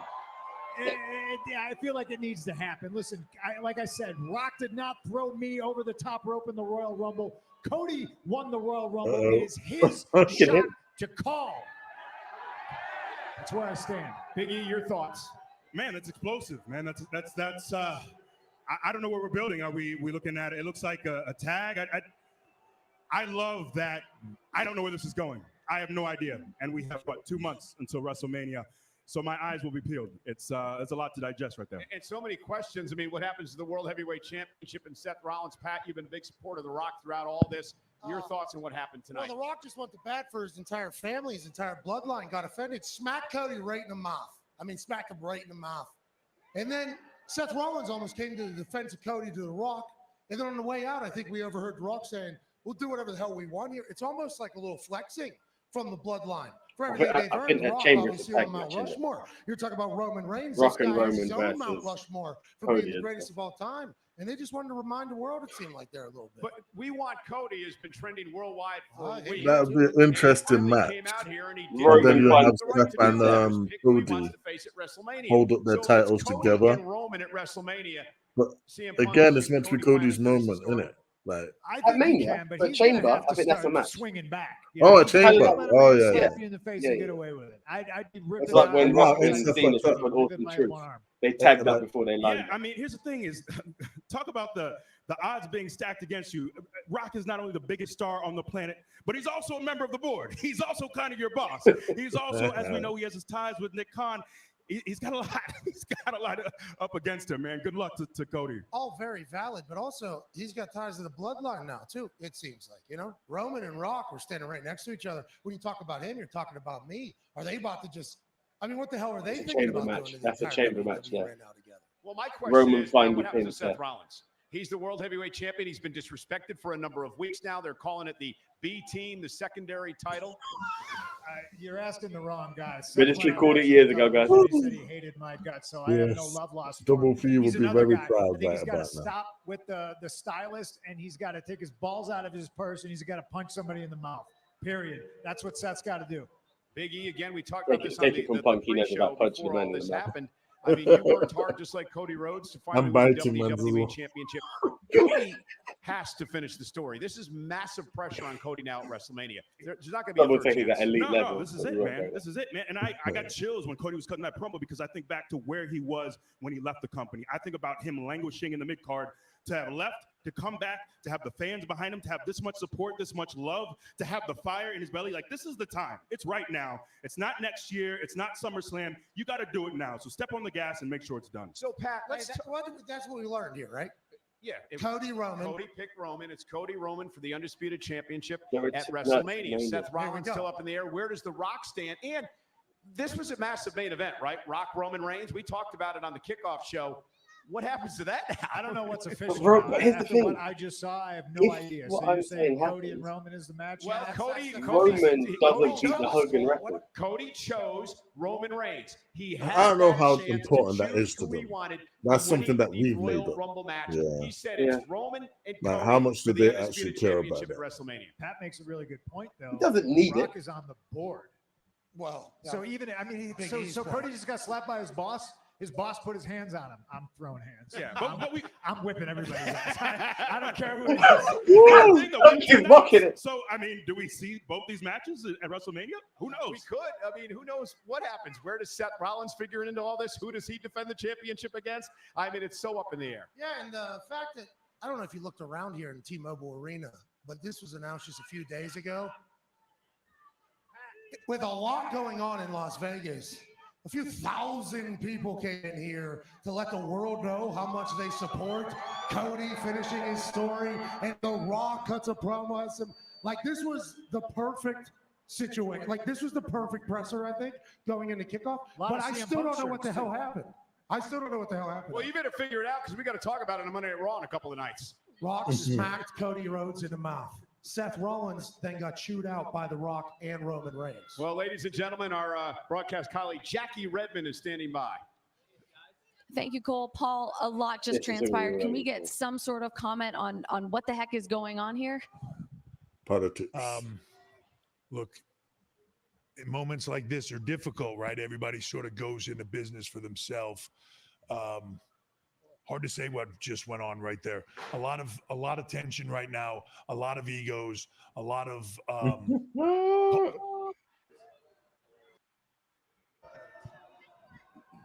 I feel like it needs to happen. Listen, like I said, Rock did not throw me over the top rope in the Royal Rumble. Cody won the Royal Rumble. It is his shot to call. That's where I stand. Big E, your thoughts? Man, that's explosive, man. That's I don't know what we're building. Are we looking at it? It looks like a tag. I love that. I don't know where this is going. I have no idea. And we have, 2 months until WrestleMania. So my eyes will be peeled. It's a lot to digest right there. And so many questions. I mean, what happens to the World Heavyweight Championship and Seth Rollins? Pat, you've been a big supporter of The Rock throughout all this. Your thoughts on what happened tonight? Well, The Rock just went to bat for his entire family, his entire bloodline got offended. Smack Cody right in the mouth. I mean, smack him right in the mouth. And then Seth Rollins almost came to the defense of Cody to The Rock. And then on the way out, I think we overheard The Rock saying, we'll do whatever the hell we want here. It's almost like a little flexing from the bloodline. For everything they've earned, The Rock obviously on Mount Rushmore. You're talking about Roman Reigns. Rock and this guy has his Roman own Mount versus Rushmore for Cody being the and greatest stuff. of all time. And they just wanted to remind the world, it seemed like they're a little bit. But We Want Cody has been trending worldwide for weeks. That would be an interesting match. Came out here and he And then you have the right Seth to do and that. Pick who he Cody wants to face at WrestleMania. hold up their So it's titles Cody together. and Roman at WrestleMania. But CM Punk again, thinks it's meant to be Cody Cody's finally moment, finishes the isn't it? Like, I At think he Mania, can, but but he's Chamber, gonna have to I think that's start a match. swinging back. Oh, a He's Chamber. gotta let a Oh, man yeah, slap yeah. you in the face Yeah, and get yeah. away with it. I'd be ripping It's like out when my Rock arm and and Cena stuff, took on ripping Austin my Truth. one arm. They tagged up before they lined Yeah, I mean, here's the thing is, talk about the odds being stacked against you. Rock is not only the biggest star on the planet, but he's also a member of the board. He's also kind of your boss. He's also, as we know, he has his ties with Nick Khan. He's got a lot. He's got a lot up against him, man. Good luck to Cody. All very valid, but also he's got ties to the bloodline now too. It seems like, you know, Roman and Rock were standing right next to each other. When you talk about him, you're talking about me. Are they about to just? I mean, what the hell are they thinking chamber about match. doing? To the That's a entire chamber WWE match, yeah. right now together? Well, my question Roman is, finally what happens to came Seth to- Rollins? He's the World Heavyweight Champion. He's been disrespected for a number of weeks now. They're calling it the B Team, the secondary title. You're asking the wrong guy. Ministry Seth called it went on years ago, guys. He said he hated my guts, so I have no Yes. love lost. for Double him. P will He's be another very guy. I proud think he's got to about that. stop with the stylist, and he's got to take his balls out of his purse, and he's got to punch somebody in the mouth. Period. That's what Seth's got to do. Big E, again, we talked Take about it- this on take the it from Punk, he knows pre-show about punching before the man all in the this mouth. happened. I mean, you worked hard just like Cody Rhodes to finally I'm win the biting, man, WWE Zulu. Championship. Cody has to finish the story. This is massive pressure on Cody now at WrestleMania. There's not going to be Double a third taking that chance. elite No, level. this is it, man. This is it, man. And I got chills when Cody was cutting that promo because I think back to where he was when he left the company. I think about him languishing in the mid card, to have left, to come back, to have the fans behind him, to have this much support, this much love, to have the fire in his belly. Like, this is the time. It's right now. It's not next year. It's not SummerSlam. You got to do it now. So step on the gas and make sure it's done. So, Pat, That's what we learned here, right? yeah. Cody Roman. Cody picked Roman. It's Cody Roman for the Undisputed Championship Yeah, at it's WrestleMania. Mania. Seth Rollins go. still up in the air. Where does The Rock stand? And this was a massive main event, right? Rock, Roman Reigns. We talked about it on the kickoff show. What happens to that now? I don't know what's official. Bro, now. but here's the After thing. what I just saw, I have no If idea. what So you're I'm saying saying Cody and happens- Roman is the match? Well, Yeah, Cody Roman doesn't beat the chose- Hogan record. Cody chose Roman Reigns. He had I don't know that how chance important to that choose is to who he them. wanted That's when something that the we've Royal made up. Rumble match. Yeah. He said Yeah. it's Roman and Like, Cody how much for do the they Undisputed actually care about Championship that? at WrestleMania. Pat makes a really good point, though. He doesn't need Rock it. is on the board. Well, So even, I mean, Big so E's Cody point. just got slapped by his boss. His boss put his hands on him. I'm throwing hands. Yeah, but I'm whipping everybody's ass. I don't care who it is. He's mocking it. So, I mean, do we see both these matches at WrestleMania? Who knows? We could. I mean, who knows what happens? Where does Seth Rollins figure into all this? Who does he defend the championship against? I mean, it's so up in the air. Yeah, and the fact that I don't know if you looked around here in T-Mobile Arena, but this was announced just a few days ago. With a lot going on in Las Vegas, a few thousand people came in here to let the world know how much they support Cody finishing his story, and The Rock cuts a promo as him. Like, this was the perfect situation. Like, this was the perfect presser, I think, going into kickoff. But I still don't know what the hell happened. I still don't know what the hell happened. Well, you better figure it out because we got to talk about it on Monday Night Raw in a couple of nights. Rock smacked Cody Rhodes in the mouth. Seth Rollins then got chewed out by The Rock and Roman Reigns. Well, ladies and gentlemen, our broadcast colleague Jackie Redmond is standing by. Thank you, Cole. Paul, a lot just transpired. Can we get some sort of comment on what the heck is going on here? Politics. Look, moments like this are difficult, right? Everybody sort of goes into business for themselves. Hard to say what just went on right there. A lot of tension right now, a lot of egos, a lot of You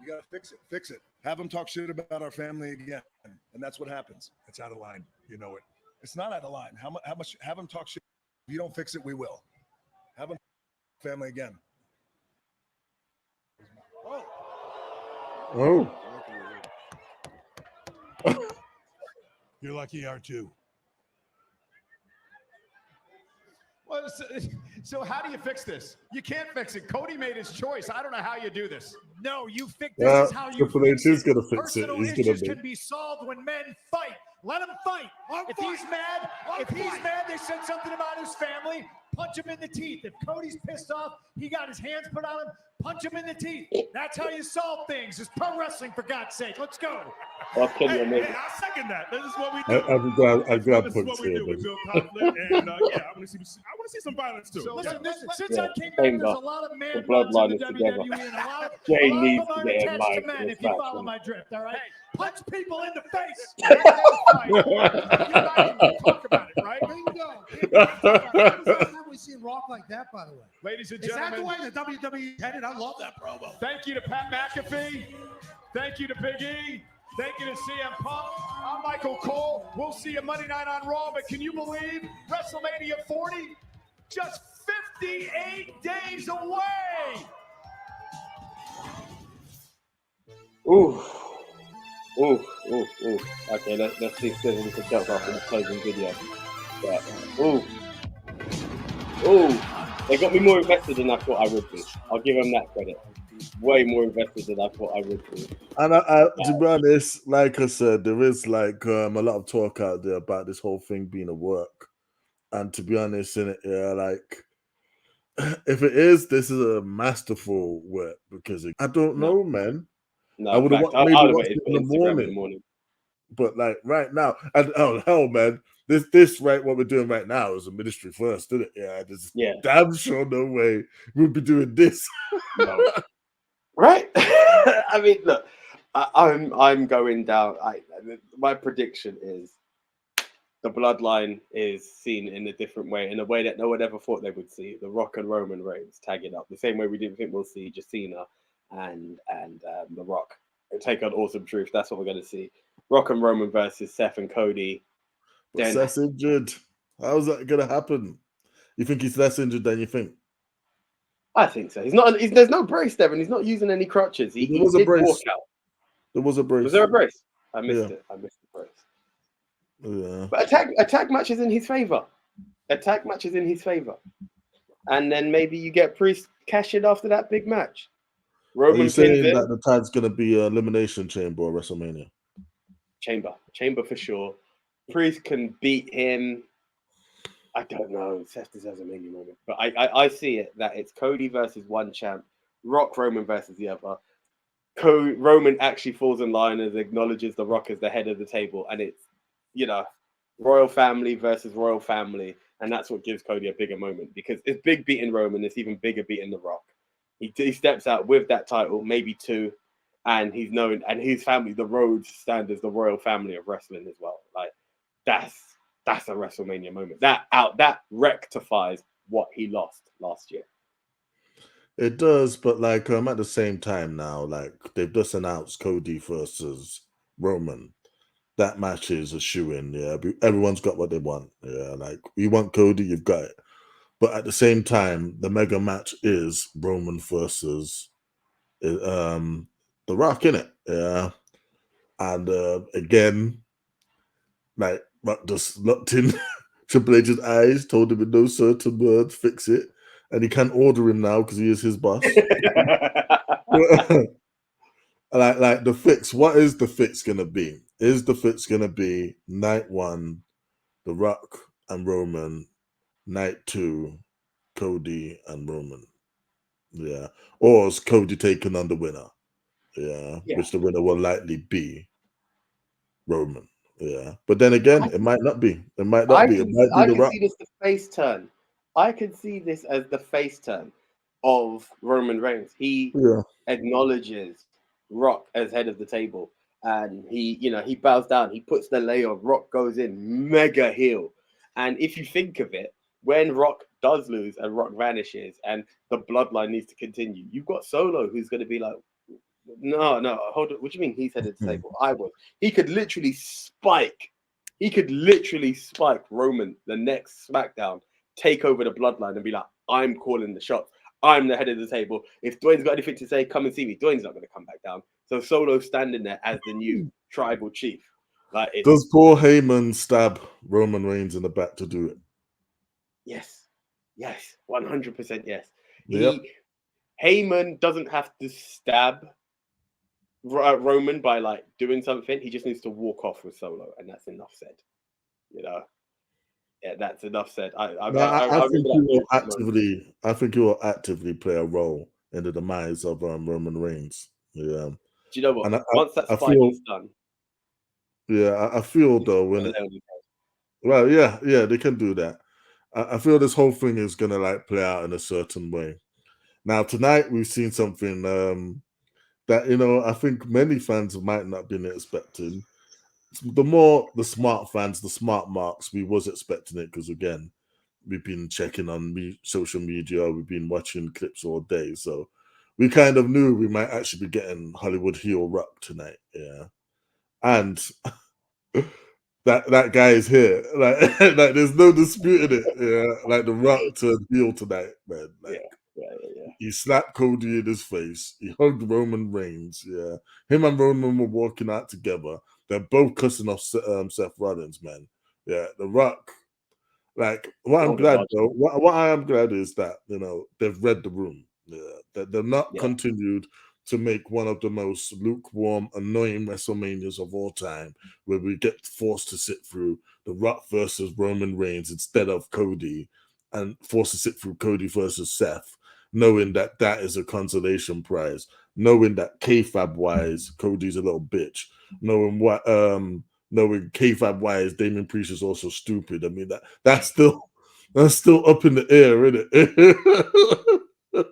got to fix it. Have them talk shit about our family again, and that's what happens. It's out of line. You know it. It's not out of line. How much? Have them talk shit. If you don't fix it, we will. Have them family again. Oh. You're lucky R2. Well, so how do you fix this? You can't fix it. Cody made his choice. I don't know how you do this. No, you fix this is how you Triple H is gonna fix Personal it. He's issues gonna can be solved when men fight. Let him fight. If he's mad, they said something about his family, punch him in the teeth. If Cody's pissed off, he got his hands put on him, punch him in the teeth. That's how you solve things. It's pro wrestling, for God's sake. Let's go. Hey, I second that. This is what we do. I'm glad This is what we do. We build conflict, and I want to see some violence too. So listen, since Yeah, I came back, there's a lot of man runs in the WWE, and a lot of them are attached to men, if you follow my drift, all right? Punch people in the face. You're not even talk about it, right? Bingo. Have we seen Rock like that, by the way? Ladies and Is that the gentlemen, way the WWE headed? I love that promo. thank you to Pat McAfee. Thank you to Big E. Thank you to CM Punk. I'm Michael Cole. We'll see you Monday night on Raw, but can you believe WrestleMania 40? Just 58 days away. Ooh. Okay, let's see if there's anything else after the closing video. They got me more invested than I thought I would be. I'll give them that credit. Way more invested than I thought I would be. And to be honest, like I said, there is like a lot of talk out there about this whole thing being a work. And to be honest, like if it is, this is a masterful work because I don't know, man. No, I would have watched it in the morning. But like right now, and oh hell, man, this right what we're doing right now is a ministry first, isn't it? Yeah, damn sure no way we'll be doing this. No. Right? I mean, look, I'm going down. My prediction is the bloodline is seen in a different way, in a way that no one ever thought they would see. The Rock and Roman Reigns tagging up the same way we didn't think we'll see Justina and The Rock take on Awesome Truth. That's what we're going to see. Rock and Roman versus Seth and Cody. But Seth's injured. How's that going to happen? You think he's less injured than you think? I think so. He's not. There's no brace there, and he's not using any crutches. He was a brace. Walk out. There was a brace. Was there a brace? I missed it. I missed the brace. Yeah. But attack match is in his favor. Attack match is in his favor. And then maybe you get Priest cash in after that big match. Roman Are you saying that the tag's going to be an elimination chamber or WrestleMania? Chamber for sure. Priest can beat him. I don't know. Seth deserves a mania moment. But I see it that it's Cody versus one champ, Rock Roman versus the other. Roman actually falls in line and acknowledges The Rock as the head of the table. And it's, royal family versus royal family. And that's what gives Cody a bigger moment. Because it's big beating Roman. It's even bigger beating The Rock. He steps out with that title, maybe two. and he's known, and his family, the Rhodes, stand as the royal family of wrestling as well. Like that's a WrestleMania moment. That rectifies what he lost last year. It does, but like at the same time now, like they've just announced Cody versus Roman. That match is a shoe-in. Yeah, everyone's got what they want. Yeah, like you want Cody, you've got it. But at the same time, the mega match is Roman versus The Rock, innit? Yeah, and again, like Rock just looked in Triple H's eyes, told him in no certain words, fix it, and he can't order him now because he is his boss. Like the fix, what is the fix gonna be? Is the fix gonna be night 1, The Rock and Roman, night 2, Cody and Roman? Yeah. Or is Cody taking on the winner? Yeah. Which the winner will likely be Roman. Yeah. But then again, it might not be. It might not be. It might be I The can Rock. see this the face turn. I can see this as the face turn of Roman Reigns. He acknowledges Rock as head of the table, and he bows down. He puts the layer. Rock goes in mega heel, and if you think of it, when Rock does lose and Rock vanishes, and the bloodline needs to continue, you've got Solo who's going to be like, no, hold on. What do you mean he's head of the table? He could literally spike. He could literally spike Roman the next SmackDown, take over the bloodline, and be like, I'm calling the shots. I'm the head of the table. If Dwayne's got anything to say, come and see me. Dwayne's not going to come back down. So Solo's standing there as the new tribal chief. Like, Does Paul Heyman stab Roman Reigns in the back to do it? Yes, 100% yes. Yep. Heyman doesn't have to stab Roman by like doing something. He just needs to walk off with Solo, and that's enough said. Yeah, that's enough said. I think he will actively play a role in the demise of Roman Reigns. Yeah. Do you know what? And Once that fighting's done. Yeah, I feel though when they can do that. I feel this whole thing is gonna like play out in a certain way. Now tonight we've seen something that I think many fans might not been expecting. The smart fans, the smart marks, we was expecting it because again, we've been checking on social media, we've been watching clips all day, so we kind of knew we might actually be getting Hollywood heel Rock tonight. Yeah, and that guy is here. Like, like there's no disputing it. Yeah, like the Rock turned heel tonight, man. Like, he slapped Cody in his face. He hugged Roman Reigns. Yeah, him and Roman were walking out together. They're both cussing off Seth Rollins, man. Yeah, the Rock. Like, what I'm glad though, what I am glad is that they've read the room. Yeah, that they're not continued to make one of the most lukewarm, annoying WrestleManias of all time, where we get forced to sit through The Rock versus Roman Reigns instead of Cody, and forced to sit through Cody versus Seth, knowing that that is a consolation prize, knowing that kayfabe wise, Cody's a little bitch, knowing kayfabe wise, Damien Priest is also stupid. I mean that's still up in the air, isn't it?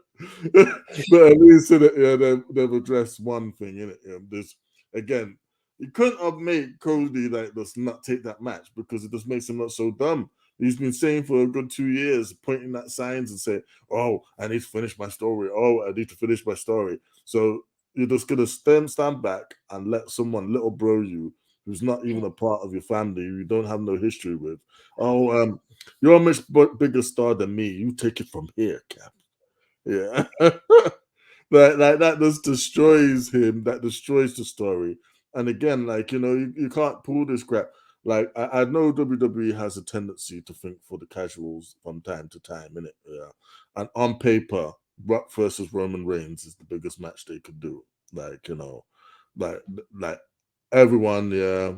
But at least they've addressed one thing, innit? There's again, you couldn't have made Cody like just not take that match because it just makes him look so dumb. He's been saying for a good 2 years, pointing at signs and saying, "Oh, I need to finish my story. Oh, I need to finish my story." So you're just gonna stand back and let someone little bro you, who's not even a part of your family, you don't have no history with. Oh, you're a much bigger star than me. You take it from here, Cap. Yeah. that just destroys him. That destroys the story. And again, like, you can't pull this crap. Like, I know WWE has a tendency to think for the casuals from time to time, innit? Yeah. And on paper, Rock versus Roman Reigns is the biggest match they could do. Like, like everyone, yeah.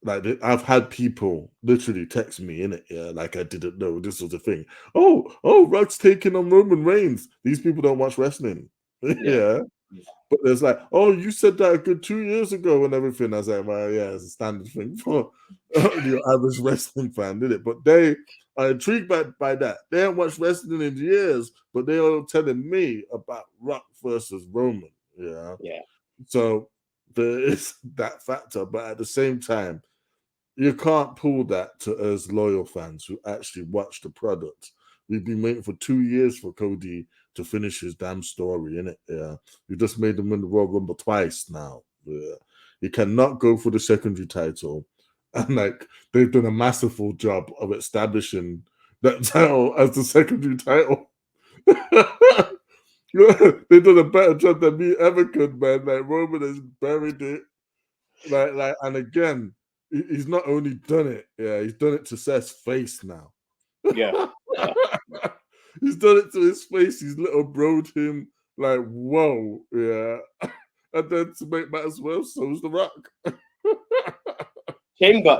Like, I've had people literally text me in it, yeah, like I didn't know this was a thing. Oh, Rock's taking on Roman Reigns. These people don't watch wrestling, yeah. But there's like, oh, you said that a good 2 years ago and everything. I was like, well, yeah, it's a standard thing for the average wrestling fan, did it? But they are intrigued by that. They haven't watched wrestling in years, but they are telling me about Rock versus Roman, yeah. So there is that factor, but at the same time, you can't pull that to us loyal fans who actually watch the product. We've been waiting for 2 years for Cody to finish his damn story, innit? Yeah. You just made him win the Royal Rumble twice now. Yeah. He cannot go for the secondary title. And like they've done a masterful job of establishing that title as the secondary title. They've done a better job than me ever could, man. Like Roman has buried it. Like, and again, he's not only done it, yeah, he's done it to Seth's face now. Yeah. He's done it to his face. He's little broed him like, whoa, yeah. And then to make matters worse, so's The Rock.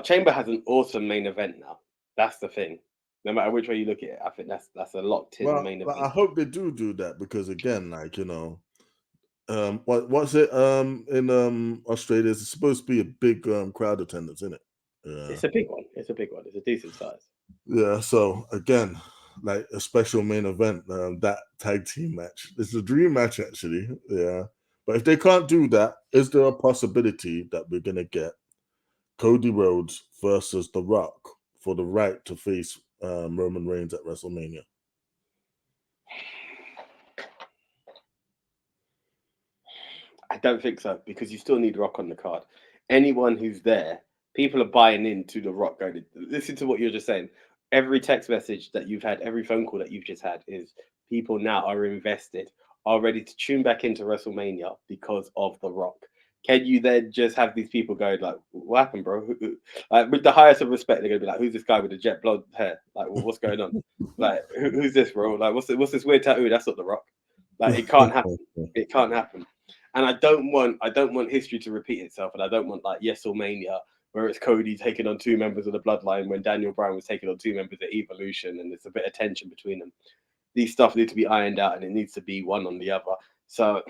Chamber has an awesome main event now. That's the thing. No matter which way you look at it, I think that's a locked in main event. I hope they do that because again, like what's it in Australia? It's supposed to be a big crowd attendance, isn't it? Yeah. It's a big one. It's a decent size. Yeah. So again, like a special main event, that tag team match. It's a dream match, actually. Yeah. But if they can't do that, is there a possibility that we're gonna get Cody Rhodes versus The Rock for the right to face Roman Reigns at WrestleMania? I don't think so because you still need Rock on the card. Anyone who's there, people are buying into the Rock going. Listen to what you're just saying. Every text message that you've had, every phone call that you've just had is people now are invested, are ready to tune back into WrestleMania because of the Rock. Can you then just have these people going like, "What happened, bro?" Like, with the highest of respect, they're gonna be like, "Who's this guy with the jet blonde hair? Like, what's going on? Like, who's this, bro? Like, what's this weird tattoo? That's not the Rock. Like, it can't happen. It can't happen." And I don't want history to repeat itself, and I don't want like WrestleMania where it's Cody taking on 2 members of the Bloodline when Daniel Bryan was taking on 2 members of Evolution, and there's a bit of tension between them. These stuff need to be ironed out, and it needs to be one on the other. So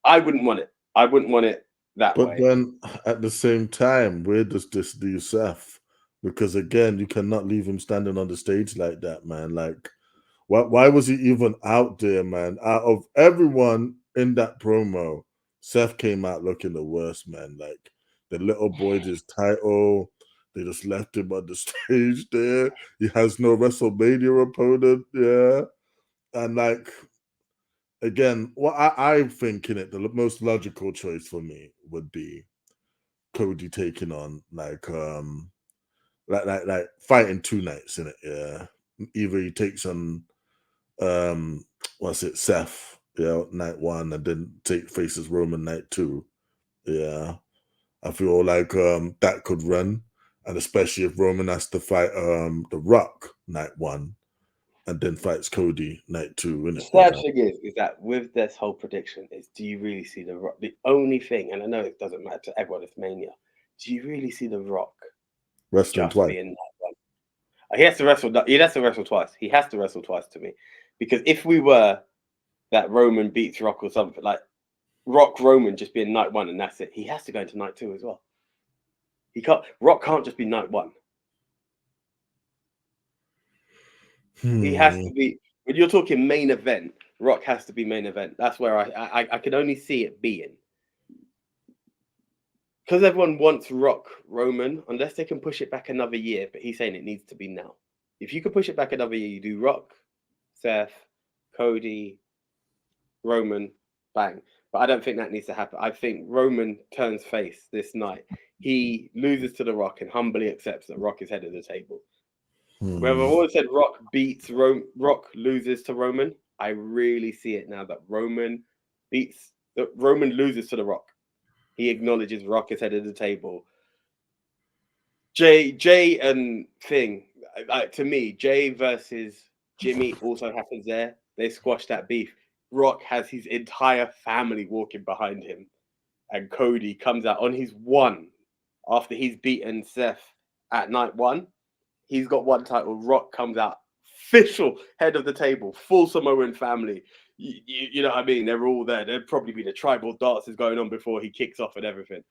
I wouldn't want it. I wouldn't want it that way. But then at the same time, where does this leave Seth? Because again, you cannot leave him standing on the stage like that, man. Like, why was he even out there, man? Out of everyone in that promo, Seth came out looking the worst, man. Like, the little boy his title, they just left him on the stage there. He has no WrestleMania opponent, yeah. And like, again, what I'm thinking the most logical choice for me would be Cody taking on like fighting 2 nights in it, yeah. Either he takes on Seth, yeah, night 1, and then faces Roman night 2. Yeah. I feel like that could run, and especially if Roman has to fight The Rock night 1 and then fights Cody night 2. The sad thing is that with this whole prediction is, do you really see The Rock? The only thing, and I know it doesn't matter to everyone, it's Mania. Do you really see The Rock wrestling twice? Being that one? He has to wrestle. He has to wrestle twice. He has to wrestle twice to me, because if we were that Roman beats Rock or something like Rock Roman just being night 1 and that's it, he has to go into night 2 as well. He can't. Rock can't just be night 1. He has to be. When you're talking main event, Rock has to be main event. That's where I can only see it being. Because everyone wants Rock Roman, unless they can push it back another year. But he's saying it needs to be now. If you could push it back another year, you do Rock, Seth, Cody, Roman, bang. But I don't think that needs to happen. I think Roman turns face this night. He loses to The Rock and humbly accepts that Rock is head of the table. Where I've always said Rock beats Rock loses to Roman, I really see it now that Roman loses to The Rock. He acknowledges Rock is head of the table. Jay and Thing, to me, Jay versus Jimmy also happens there. They squash that beef. Rock has his entire family walking behind him, and Cody comes out on his 1 after he's beaten Seth at night 1. He's got 1 title. Rock comes out, official head of the table, full Samoan family. You know what I mean? They're all there. There'd probably be the tribal dances going on before he kicks off and everything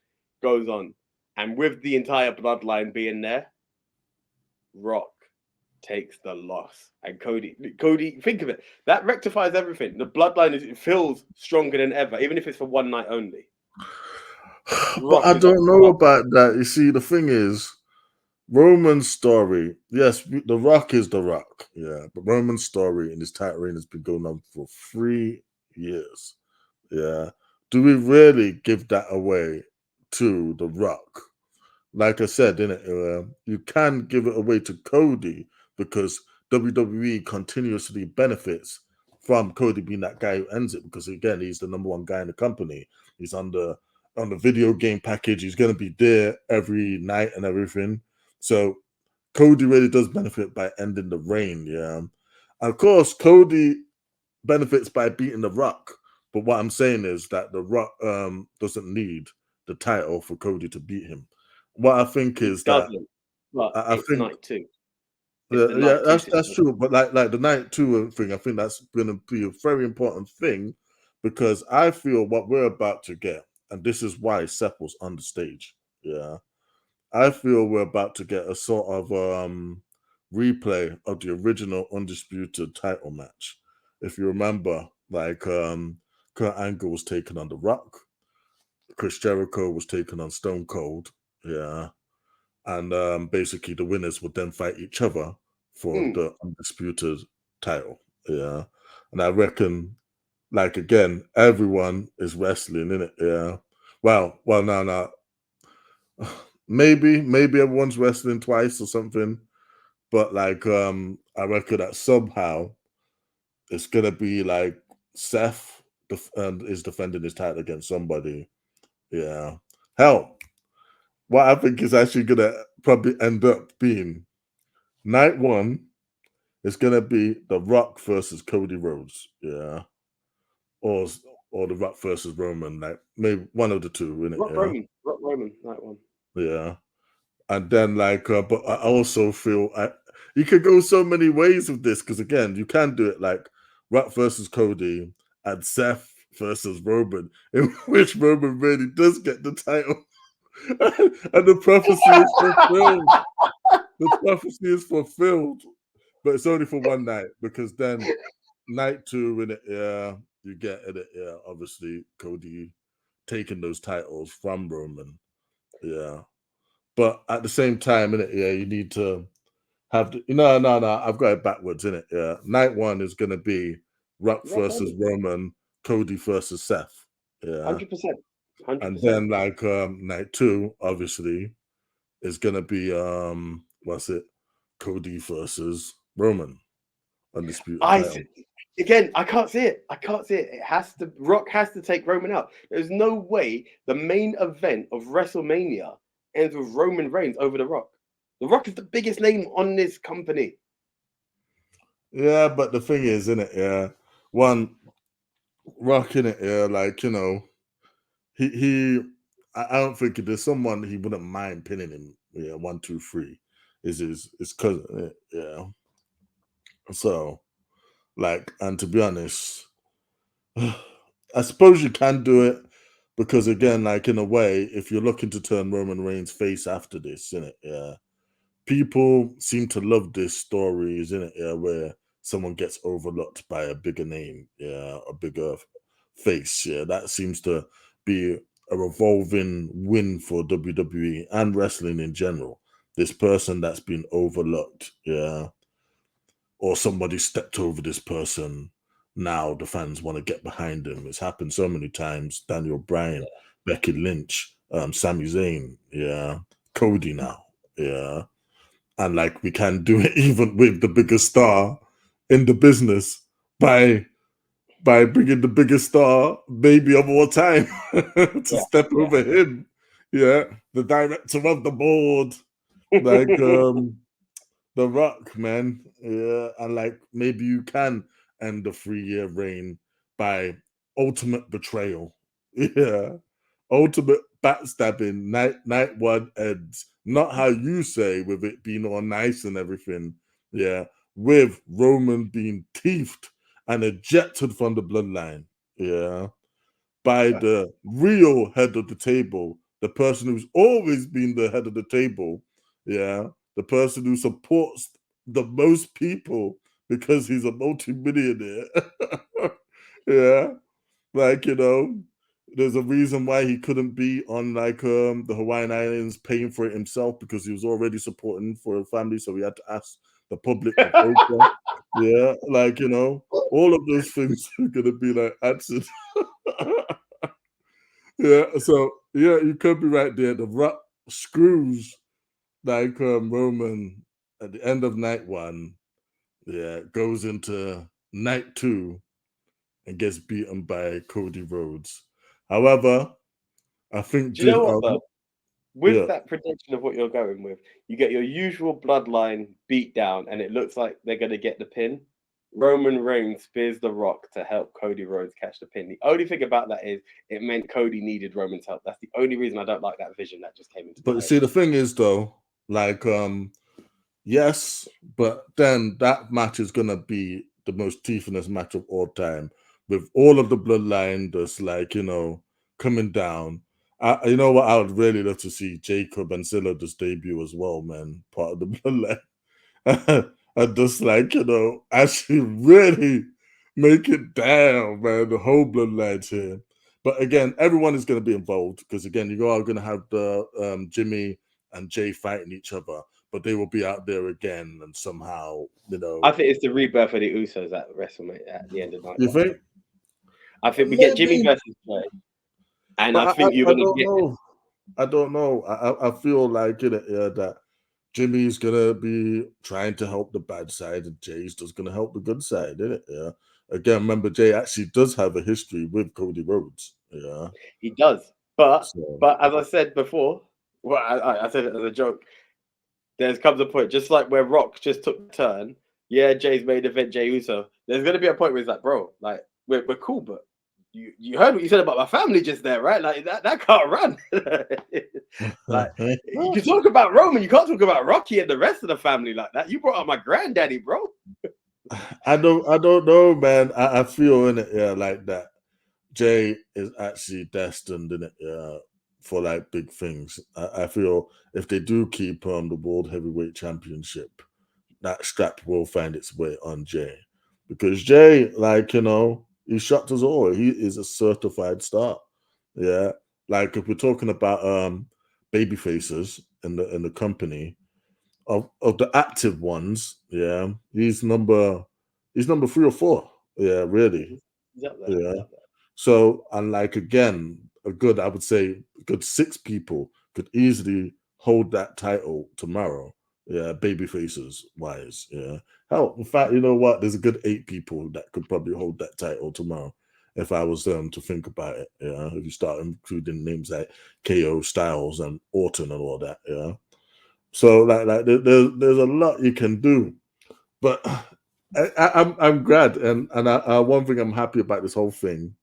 goes on. And with the entire bloodline being there, Rock takes the loss. And Cody, think of it. That rectifies everything. The bloodline feels stronger than ever, even if it's for 1 night only. But I is up don't to know Rock. about that. You see, the thing is, Roman's story, yes, The Rock is The Rock, yeah, but Roman's story in his title reign has been going on for 3 years, yeah. Do we really give that away to The Rock? Like I said, in it, you can give it away to Cody because WWE continuously benefits from Cody being that guy who ends it because again, he's the number one guy in the company. He's on the video game package. He's going to be there every night and everything. So Cody really does benefit by ending the reign. Yeah, and of course, Cody benefits by beating The Rock. But what I'm saying is that The Rock doesn't need the title for Cody to beat him. What I think He is that doesn't. But I it's think night 2. It's the yeah, night 2 that's situation. true. But like the night 2 thing, I think that's going to be a very important thing because I feel what we're about to get, and this is why Seth was on the stage. Yeah, I feel we're about to get a sort of replay of the original Undisputed title match. If you remember, like Kurt Angle was taken on The Rock, Chris Jericho was taken on Stone Cold, yeah, and basically the winners would then fight each other for the Undisputed title, yeah. And I reckon, like again, everyone is wrestling in it, yeah. Well, no, maybe everyone's wrestling twice or something, but like I reckon that somehow it's gonna be like Seth is defending his title against somebody. Yeah. Hell, what I think is actually gonna probably end up being night 1 is gonna be The Rock versus Cody Rhodes. Yeah. Or The Rock versus Roman, like maybe one of the two, in it, yeah. Rock Roman, night 1. Yeah. And then like but I also feel you could go so many ways with this because again you can do it like Rock versus Cody and Seth versus Roman, in which Roman really does get the title. And the prophecy is fulfilled. The prophecy is fulfilled, but it's only for one night because then night 2 in it, yeah, you get in it, yeah, obviously Cody taking those titles from Roman, yeah. But at the same time, innit, yeah, you need to have the, no, I've got it backwards, innit, yeah. Night 1 is gonna be Rock versus Roman, Cody versus Seth, yeah. 100%. And 100%. then like night 2, obviously, is gonna be what's it? Cody versus Roman, undisputed title. Again, I can't see it. I can't see it. It has to. Rock has to take Roman out. There's no way the main event of WrestleMania ends with Roman Reigns over The Rock. The Rock is the biggest name on this company. Yeah, but the thing is, innit, yeah, one Rock in it, yeah, like you know, he I don't think there's someone he wouldn't mind pinning him. Yeah, 1, 2, 3 is his cousin. Yeah, so like, and to be honest, I suppose you can do it because again, like in a way, if you're looking to turn Roman Reigns face after this, innit, yeah, people seem to love this story, isn't it? Yeah, where someone gets overlooked by a bigger name, yeah, a bigger face. Yeah, that seems to be a revolving win for WWE and wrestling in general. This person that's been overlooked, yeah, or somebody stepped over this person. Now the fans want to get behind him. It's happened so many times. Daniel Bryan, Becky Lynch, Sami Zayn, yeah, Cody now, yeah. And like we can do it even with the biggest star in the business by bringing the biggest star maybe of all time to step over him. Yeah, the director of the board, like The Rock, man. Yeah, and like maybe you can end the 3-year reign by ultimate betrayal. Yeah, ultimate backstabbing. Night 1 ends not how you say with it being all nice and everything. Yeah, with Roman being teethed and ejected from the bloodline. Yeah, by the real head of the table, the person who's always been the head of the table. Yeah, the person who supports the most people because he's a multimillionaire. Yeah, like you know, there's a reason why he couldn't be on like the Hawaiian Islands paying for it himself, because he was already supporting for a family, so he had to ask the public of Oprah. Yeah, like, you know, all of those things are gonna be like answered. Yeah, so yeah, you could be right there. The Rock screws like Roman at the end of night one. Yeah, goes into night two and gets beaten by Cody Rhodes. However, I think Do you know what though? With yeah. that prediction of what you're going with, you get your usual bloodline beat down, and it looks like they're going to get the pin. Roman Reigns spears The Rock to help Cody Rhodes catch the pin. The only thing about that is it meant Cody needed Roman's help. That's the only reason I don't like that vision that just came into my But head. see, the thing is though, like yes, but then that match is gonna be the most teethiness match of all time, with all of the bloodline just like, you know, coming down. You know what? I would really love to see Jacob and Zilla just debut as well, man. Part of the bloodline. And just like, you know, actually really make it down, man. The whole bloodline's here. But again, everyone is going to be involved, because again, you are going to have the Jimmy and Jay fighting each other, but they will be out there again, and somehow, you know. I think it's the rebirth of the Usos at WrestleMania at the end of night. You think? I think we get Jimmy versus Jay, and But I think you're going to get. know. I don't know. I feel like that Jimmy's gonna be trying to help the bad side, and Jay's just gonna help the good side, isn't it? Yeah. Again, remember, Jay actually does have a history with Cody Rhodes. Yeah, he does. But so. as I said before, well, I said it as a joke. There's comes a point, just like where Rock just took the turn. Yeah, Jay's main event, Jay Uso. There's gonna be a point where it's like, bro, like we're cool, but you heard what you said about my family just there, right? Like that can't run. Like you can talk about Roman, you can't talk about Rocky and the rest of the family like that. You brought up my granddaddy, bro. I don't know, man. I feel in it, yeah, like that. Jay is actually destined in it, for like big things. I feel if they do keep the World Heavyweight Championship, that strap will find its way on Jay, because Jay, like, you know, he shocked us all. He is a certified star. Yeah, like if we're talking about baby faces in the company of the active ones, yeah, he's number 3 or 4. Yeah, really. Yeah. So, and like again, I would say a good 6 people could easily hold that title tomorrow. Yeah, baby faces wise. Yeah. Hell, in fact, you know what? There's a good 8 people that could probably hold that title tomorrow, if I was to think about it. Yeah, if you start including names like KO, Styles, and Orton and all that. Yeah. So like there's a lot you can do, but I'm glad, and one thing I'm happy about this whole thing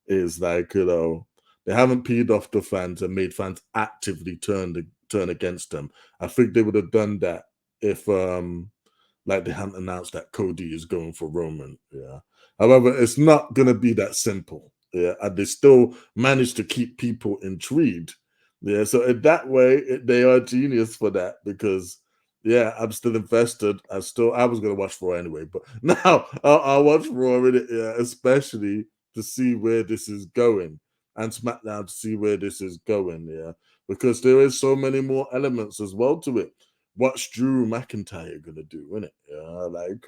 is, like, you know, they haven't peed off the fans and made fans actively turn against them. I think they would have done that if like they hadn't announced that Cody is going for Roman. Yeah. However, it's not gonna be that simple. Yeah, and they still managed to keep people intrigued. Yeah, so in that way, they are genius for that, because yeah, I'm still invested. I was gonna watch Raw anyway, but now I'll watch Raw in it, yeah, especially to see where this is going, and SmackDown to see where this is going. Yeah, because there is so many more elements as well to it. What's Drew McIntyre gonna do, innit? Yeah, like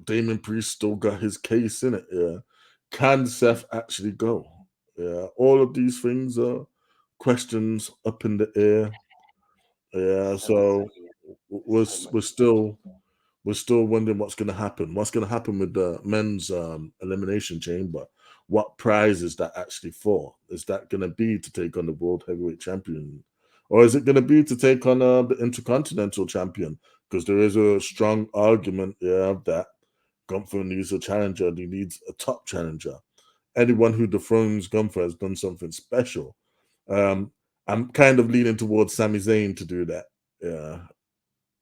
Damon Priest still got his case in it. Yeah, can Seth actually go? Yeah, all of these things are questions up in the air. Yeah, so we're still wondering what's going to happen. What's going to happen with the men's elimination chamber? What prize is that actually for? Is that going to be to take on the World Heavyweight Champion, or is it going to be to take on the Intercontinental Champion? Because there is a strong argument, yeah, that Gunther needs a challenger and he needs a top challenger. Anyone who dethrones Gunther has done something special. I'm kind of leaning towards Sami Zayn to do that. Yeah,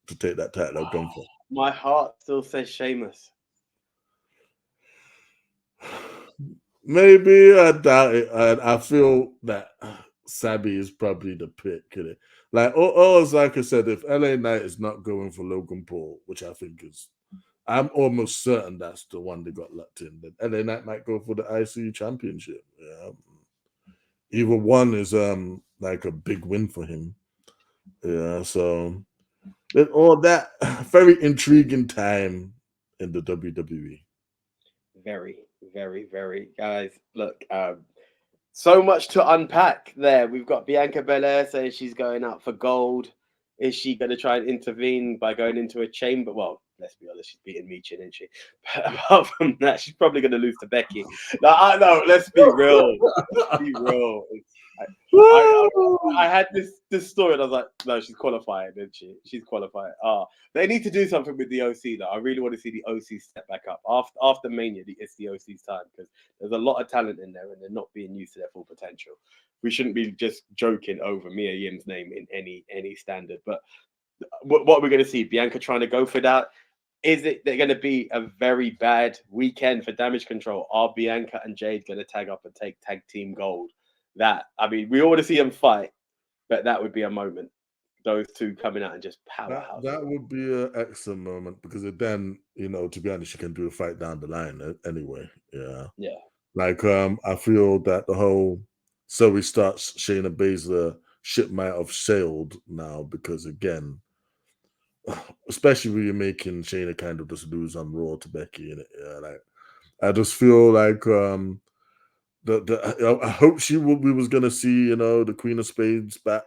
to take that title of Gunther. My heart still says Sheamus. Maybe, I doubt it. I feel that Sabi is probably the pick. Like, like I said, if LA Knight is not going for Logan Paul, which I think is I'm almost certain that's the one they got locked in. Then LA Knight might go for the IC championship. Yeah. Either one is like a big win for him. Yeah, so all that very intriguing time in the WWE. Very, very, very. Guys, look, so much to unpack there. We've got Bianca Belair saying she's going out for gold. Is she going to try and intervene by going into a chamber? Well, let's be honest, she's beating Michin, isn't she? But apart from that, she's probably going to lose to Becky. No, let's be real. Let's be real. I had this story and I was like, no, she's qualified, isn't she? She's qualified. They need to do something with the OC though. I really want to see the OC step back up. After Mania, it's the OC's time because there's a lot of talent in there and they're not being used to their full potential. We shouldn't be just joking over Mia Yim's name in any standard. But what are we going to see? Bianca trying to go for that? Is it going to be a very bad weekend for Damage Control? Are Bianca and Jade going to tag up and take tag team gold? We all want to see them fight, but that would be a moment. Those two coming out and just powerhouse. That would be an excellent moment because then, to be honest, you can do a fight down the line anyway. Yeah. Yeah. Like, I feel that the whole we starts Shayna Baszler ship might have sailed now because, again, especially when you're making Shayna kind of just lose on Raw to Becky. I just feel like I hope we was gonna see the Queen of Spades back,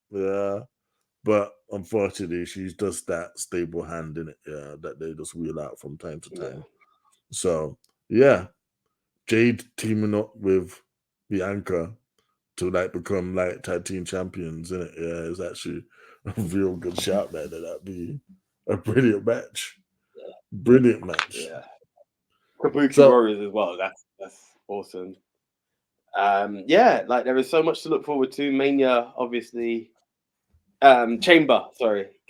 yeah, but unfortunately she's just that stable hand in it, yeah, that they just wheel out from time to time. So yeah, Jade teaming up with Bianca to become tag team champions in it, yeah, is actually a real good shout, man. That'd be a brilliant match, brilliant match. Yeah, Kabuki Warriors as well. That's awesome. There is so much to look forward to. Mania, obviously. Chamber,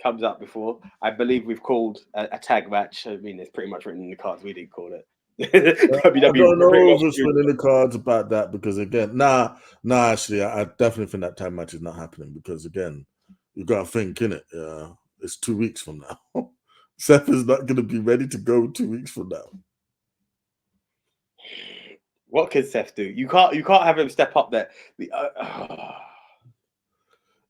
comes up before. I believe we've called a tag match. I mean, it's pretty much written in the cards. We didn't call it. I don't know if it's written in the cards about that because again, actually, I definitely think that tag match is not happening because again, you got to think in it. It's 2 weeks from now. Seth is not going to be ready to go 2 weeks from now. What can Seth do? You can't have him step up there.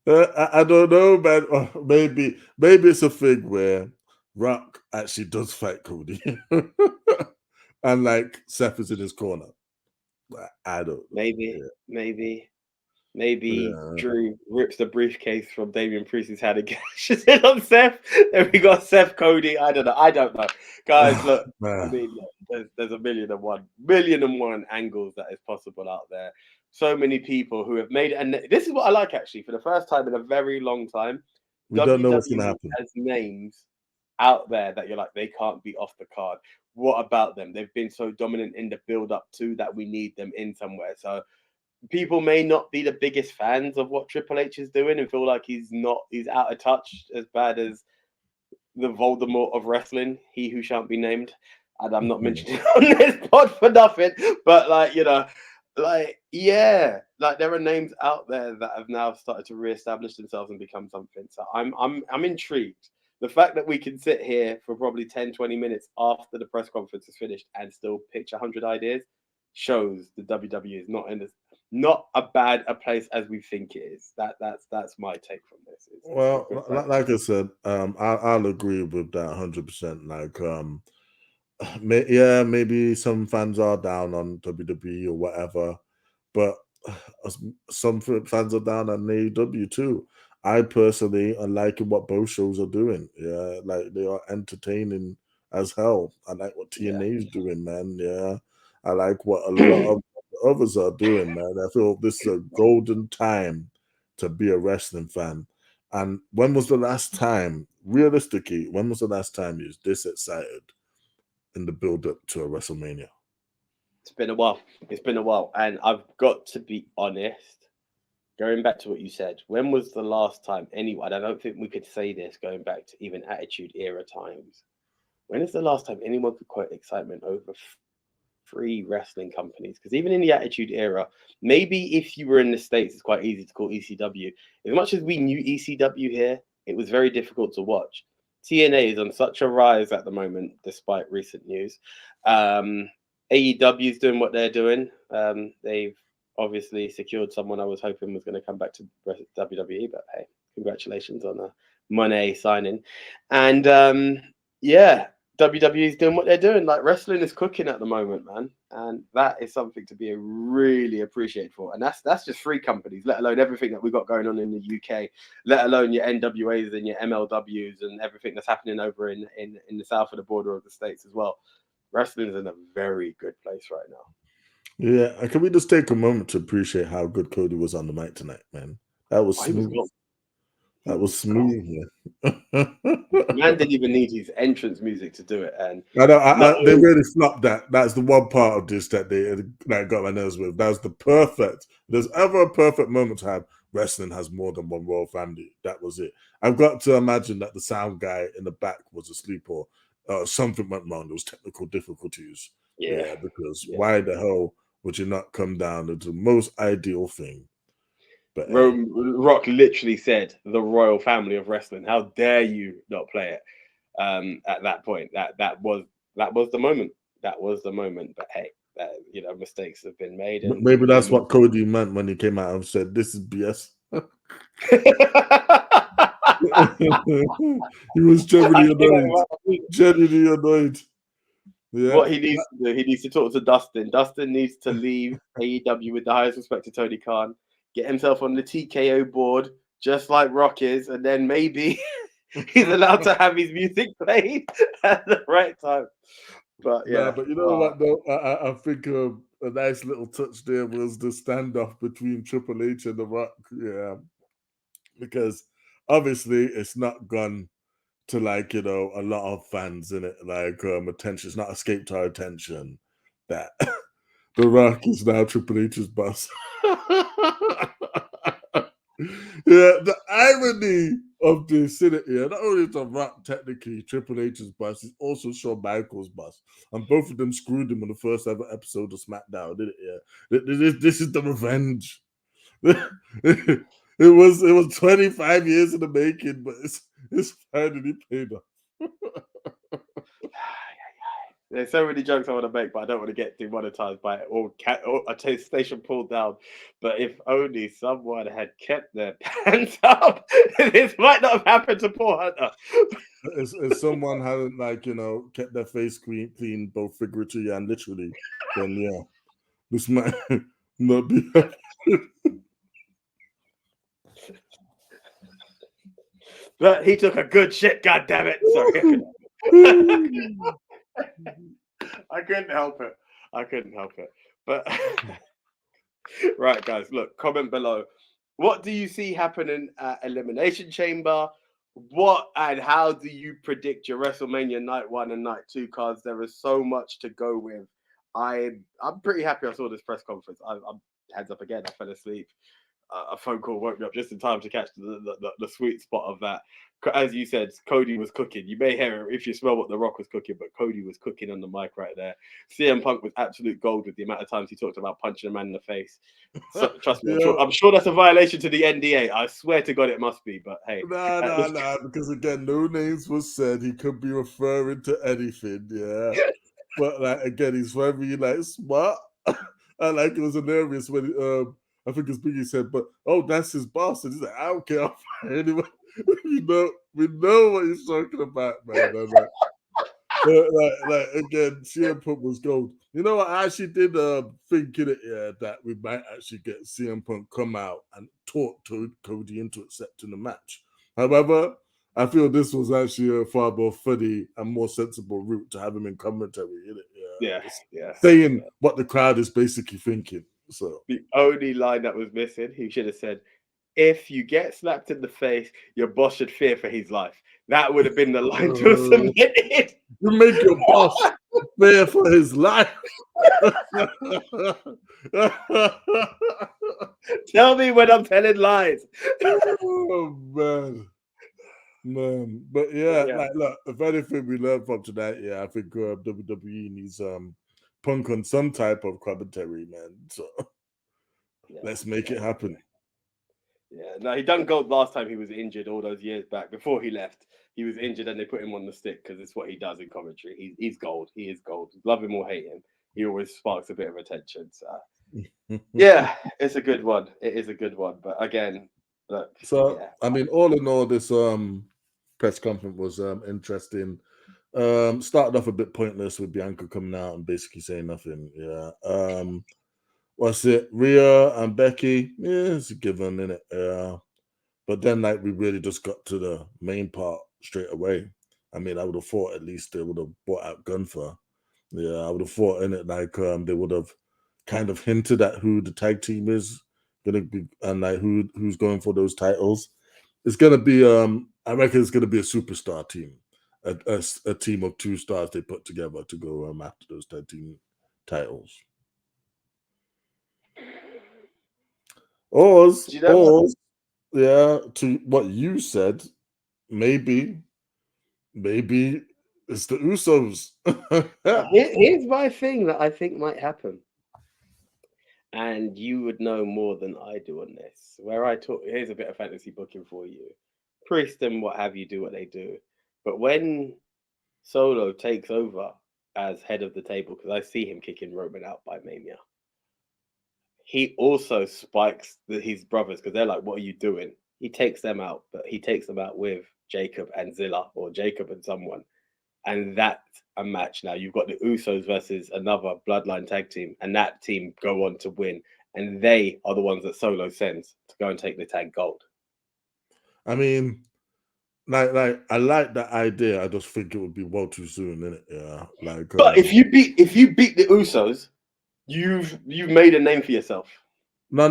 I don't know, man. Maybe it's a thing where Rock actually does fight Cody, and Seth is in his corner. I don't know. Maybe Drew rips the briefcase from Damian Priest's hand and gashes it on Seth. Then we got Seth Cody. I don't know. Guys, look, there's a million and one angles that is possible out there. So many people who have made it, and this is what I like actually. For the first time in a very long time, we don't know what's going to happen. Has names out there that you're like, they can't be off the card. What about them? They've been so dominant in the build-up to that we need them in somewhere. So people may not be the biggest fans of what Triple H is doing and feel like he's out of touch, as bad as the Voldemort of wrestling, he who shan't be named. And I'm not mentioning it on this pod for nothing, but there are names out there that have now started to reestablish themselves and become something. So I'm intrigued. The fact that we can sit here for probably 10, 20 minutes after the press conference is finished and still pitch 100 ideas shows the WWE is not a bad a place as we think it is. That's my take from this. Like I said, I'll agree with that 100%. Maybe some fans are down on WWE or whatever, but some fans are down on AEW too. I personally am liking what both shows are doing. Yeah, they are entertaining as hell. I like what TNA is doing, man. Yeah, I like what a lot of others are doing, man. I feel this is a golden time to be a wrestling fan. And when was the last time, realistically, when was the last time you was this excited in the build-up to a WrestleMania? It's been a while. And I've got to be honest, going back to what you said, when was the last time anyone, I don't think we could say this going back to even Attitude Era times. When is the last time anyone could quote excitement over 3 wrestling companies? Because even in the Attitude Era, maybe if you were in the States, it's quite easy to call ECW. As much as we knew ECW here, it was very difficult to watch. TNA is on such a rise at the moment, despite recent news. AEW is doing what they're doing. They've obviously secured someone I was hoping was going to come back to WWE, but hey, congratulations on a Monet signing. And WWE is doing what they're doing. Like, wrestling is cooking at the moment, man, and that is something to be really appreciated for. And that's just 3 companies, let alone everything that we got going on in the UK, let alone your NWAs and your MLWs and everything that's happening over in the south of the border of the States as well. Wrestling is in a very good place right now. Yeah, can we just take a moment to appreciate how good Cody was on the mic tonight, man? That was smooth. That was smooth. Yeah. Man didn't even need his entrance music to do it, and they really flopped that. That's the one part of this that got my nerves with. That was the perfect. If there's ever a perfect moment to have, wrestling has more than one royal family. That was it. I've got to imagine that the sound guy in the back was asleep or something went wrong. There was technical difficulties. Yeah, because why the hell would you not come down to the most ideal thing? But Rock literally said the royal family of wrestling. How dare you not play it? At that point, that was the moment. That was the moment. But hey, mistakes have been made. And maybe that's what Cody meant when he came out and said, "This is BS." He was genuinely annoyed. Yeah. What he needs to do, he needs to talk to Dustin. Dustin needs to leave AEW with the highest respect to Tony Khan, get himself on the TKO board, just like Rock is, and then maybe he's allowed to have his music played at the right time. But yeah, but you know what though? I think a nice little touch there was the standoff between Triple H and The Rock. Yeah, because obviously it's not gone to a lot of fans in it. Attention, it's not escaped our attention that The Rock is now Triple H's boss. Yeah, the irony of this, isn't it? Yeah, not only is The Rock technically Triple H's boss, he's also Shawn Michaels' boss, and both of them screwed him on the first ever episode of SmackDown, didn't it? Yeah, this is the revenge. It was 25 years in the making, but it's finally paid off. There's so many jokes I want to make, but I don't want to get demonetized by it or a station pulled down. But if only someone had kept their pants up, this might not have happened to poor Hunter. If someone hadn't kept their face clean, both figuratively and literally, then yeah, this might not be happening. But he took a good shit, God damn it. Sorry. I couldn't help it. But right, guys, look, comment below. What do you see happening at Elimination Chamber? What and how do you predict your WrestleMania Night 1 and Night 2 cards? There is so much to go with. I'm pretty happy I saw this press conference. I'm heads up again, I fell asleep. A phone call woke me up just in time to catch the sweet spot of that. As you said, Cody was cooking. You may hear it if you smell what The Rock was cooking, but Cody was cooking on the mic right there. CM Punk was absolute gold with the amount of times he talked about punching a man in the face. So, trust me, I'm sure that's a violation to the NDA. I swear to God it must be, but hey. Nah, because again, no names was said. He could be referring to anything, yeah. But again, he's very smart. And it was hilarious when I think it's Biggie said, but that's his boss. And he's like, I don't care. Anyway, we know what he's talking about, man. Again, CM Punk was gold. You know what? I actually did think in it, that we might actually get CM Punk come out and talk to Cody into accepting the match. However, I feel this was actually a far more funny and more sensible route to have him in commentary. Yeah. Saying what the crowd is basically thinking. So the only line that was missing, he should have said, if you get slapped in the face, your boss should fear for his life. That would have been the line to have submitted. You make your boss fear for his life. Tell me when I'm telling lies. Oh, man. But yeah, look, if anything we learned from tonight, I think WWE needs Punk on some type of commentary, man. So let's make it happen. Yeah, no, he done gold last time he was injured all those years back before he left. he was injured and they put him on the stick because it's what he does in commentary. He's gold. He is gold. Love him or hate him, he always sparks a bit of attention. So yeah, it's a good one. It is a good one. But again, look. So Yeah. I mean, all in all, this press conference was interesting. Started off a bit pointless with Bianca coming out and basically saying nothing. Yeah. What's it? Rhea and Becky? Yeah, it's a given, isn't it? Yeah. But then, like, we really just got to the main part straight away. I mean, I would have thought at least they would have brought out Gunther. Yeah, I would have thought in it like they would have kind of hinted at who the tag team is gonna be and like who's going for those titles. It's gonna be I reckon it's gonna be a superstar team, a team of 2 stars they put together to go after those tag team titles. Or yeah, to what you said, maybe it's the Usos. Here's my thing that I think might happen. And you would know more than I do on this. Where I talk, here's a bit of fantasy booking for you. Priest and what have you do what they do. But when Solo takes over as head of the table, because I see him kicking Roman out by Mania, he also spikes his brothers because they're like, what are you doing? He takes them out, but he takes them out with Jacob and Zilla, or Jacob and someone. And that's a match now. You've got the Usos versus another bloodline tag team, and that team go on to win. And they are the ones that Solo sends to go and take the tag gold. I mean, like I like that idea. I just think it would be well too soon, innit? Yeah. Like, but if you beat the Usos, you've made a name for yourself. No.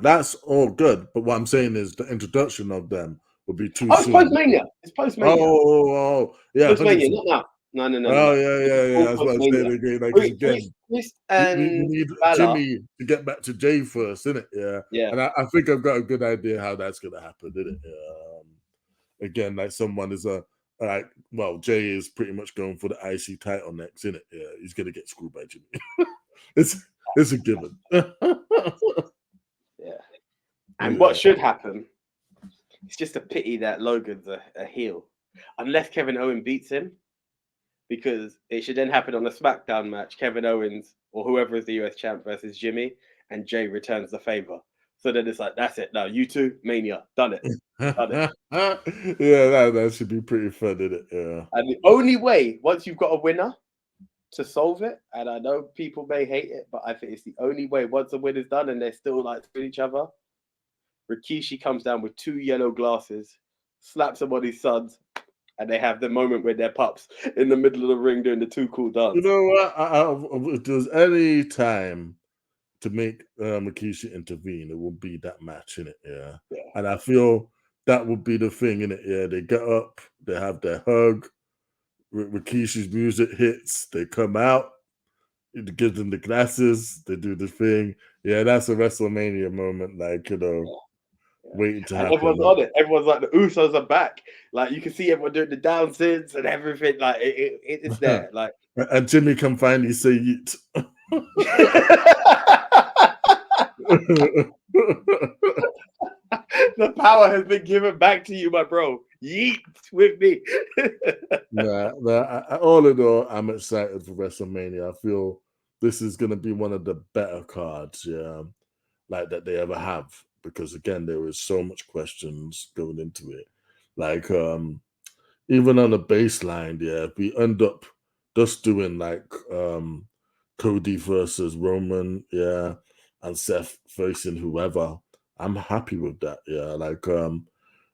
That's all good. But what I'm saying is the introduction of them would be too soon. It's post-Mania. It's post-Mania. Oh, yeah. Post-Mania, not now. No. Oh, yeah. That's what I'm saying again. Like, again, we need Jimmy to get back to Jay first, innit? Yeah. And I think I've got a good idea how that's going to happen, innit? Again, like someone is Jay is pretty much going for the IC title next, innit? Yeah, he's going to get screwed by Jimmy. It's a given. Yeah. And what should happen, it's just a pity that Logan's a heel. Unless Kevin Owens beats him, because it should then happen on a SmackDown match, Kevin Owens or whoever is the US champ versus Jimmy, and Jay returns the favor. So then it's like, that's it. Now, you two, Mania, done it. Yeah, that should be pretty fun, isn't it? Yeah. And the only way, once you've got a winner, to solve it, and I know people may hate it, but I think it's the only way. Once the win is done and they're still like with each other, Rikishi comes down with 2 yellow glasses, slaps them on his sons, and they have the moment with their pups in the middle of the ring doing the 2 cool dance. You know what? If there's any time to make Rikishi intervene, it will be that match, innit? Yeah. And I feel that would be the thing, innit? Yeah, they get up, they have their hug, Rikishi's music hits, they come out, it gives them the glasses, they do the thing. Yeah, that's a WrestleMania moment, like, waiting to happen. Everyone's on it. Everyone's like, the Usos are back. Like, you can see everyone doing the down sins and everything. Like, it's there. Like, and Jimmy can finally say yeet. The power has been given back to you, my bro. Yeet with me. All in all, I'm excited for WrestleMania. I feel this is going to be one of the better cards, like that they ever have. Because again, there is so much questions going into it. Like, even on the baseline, if we end up just doing like Cody versus Roman, and Seth facing whoever, I'm happy with that. Like,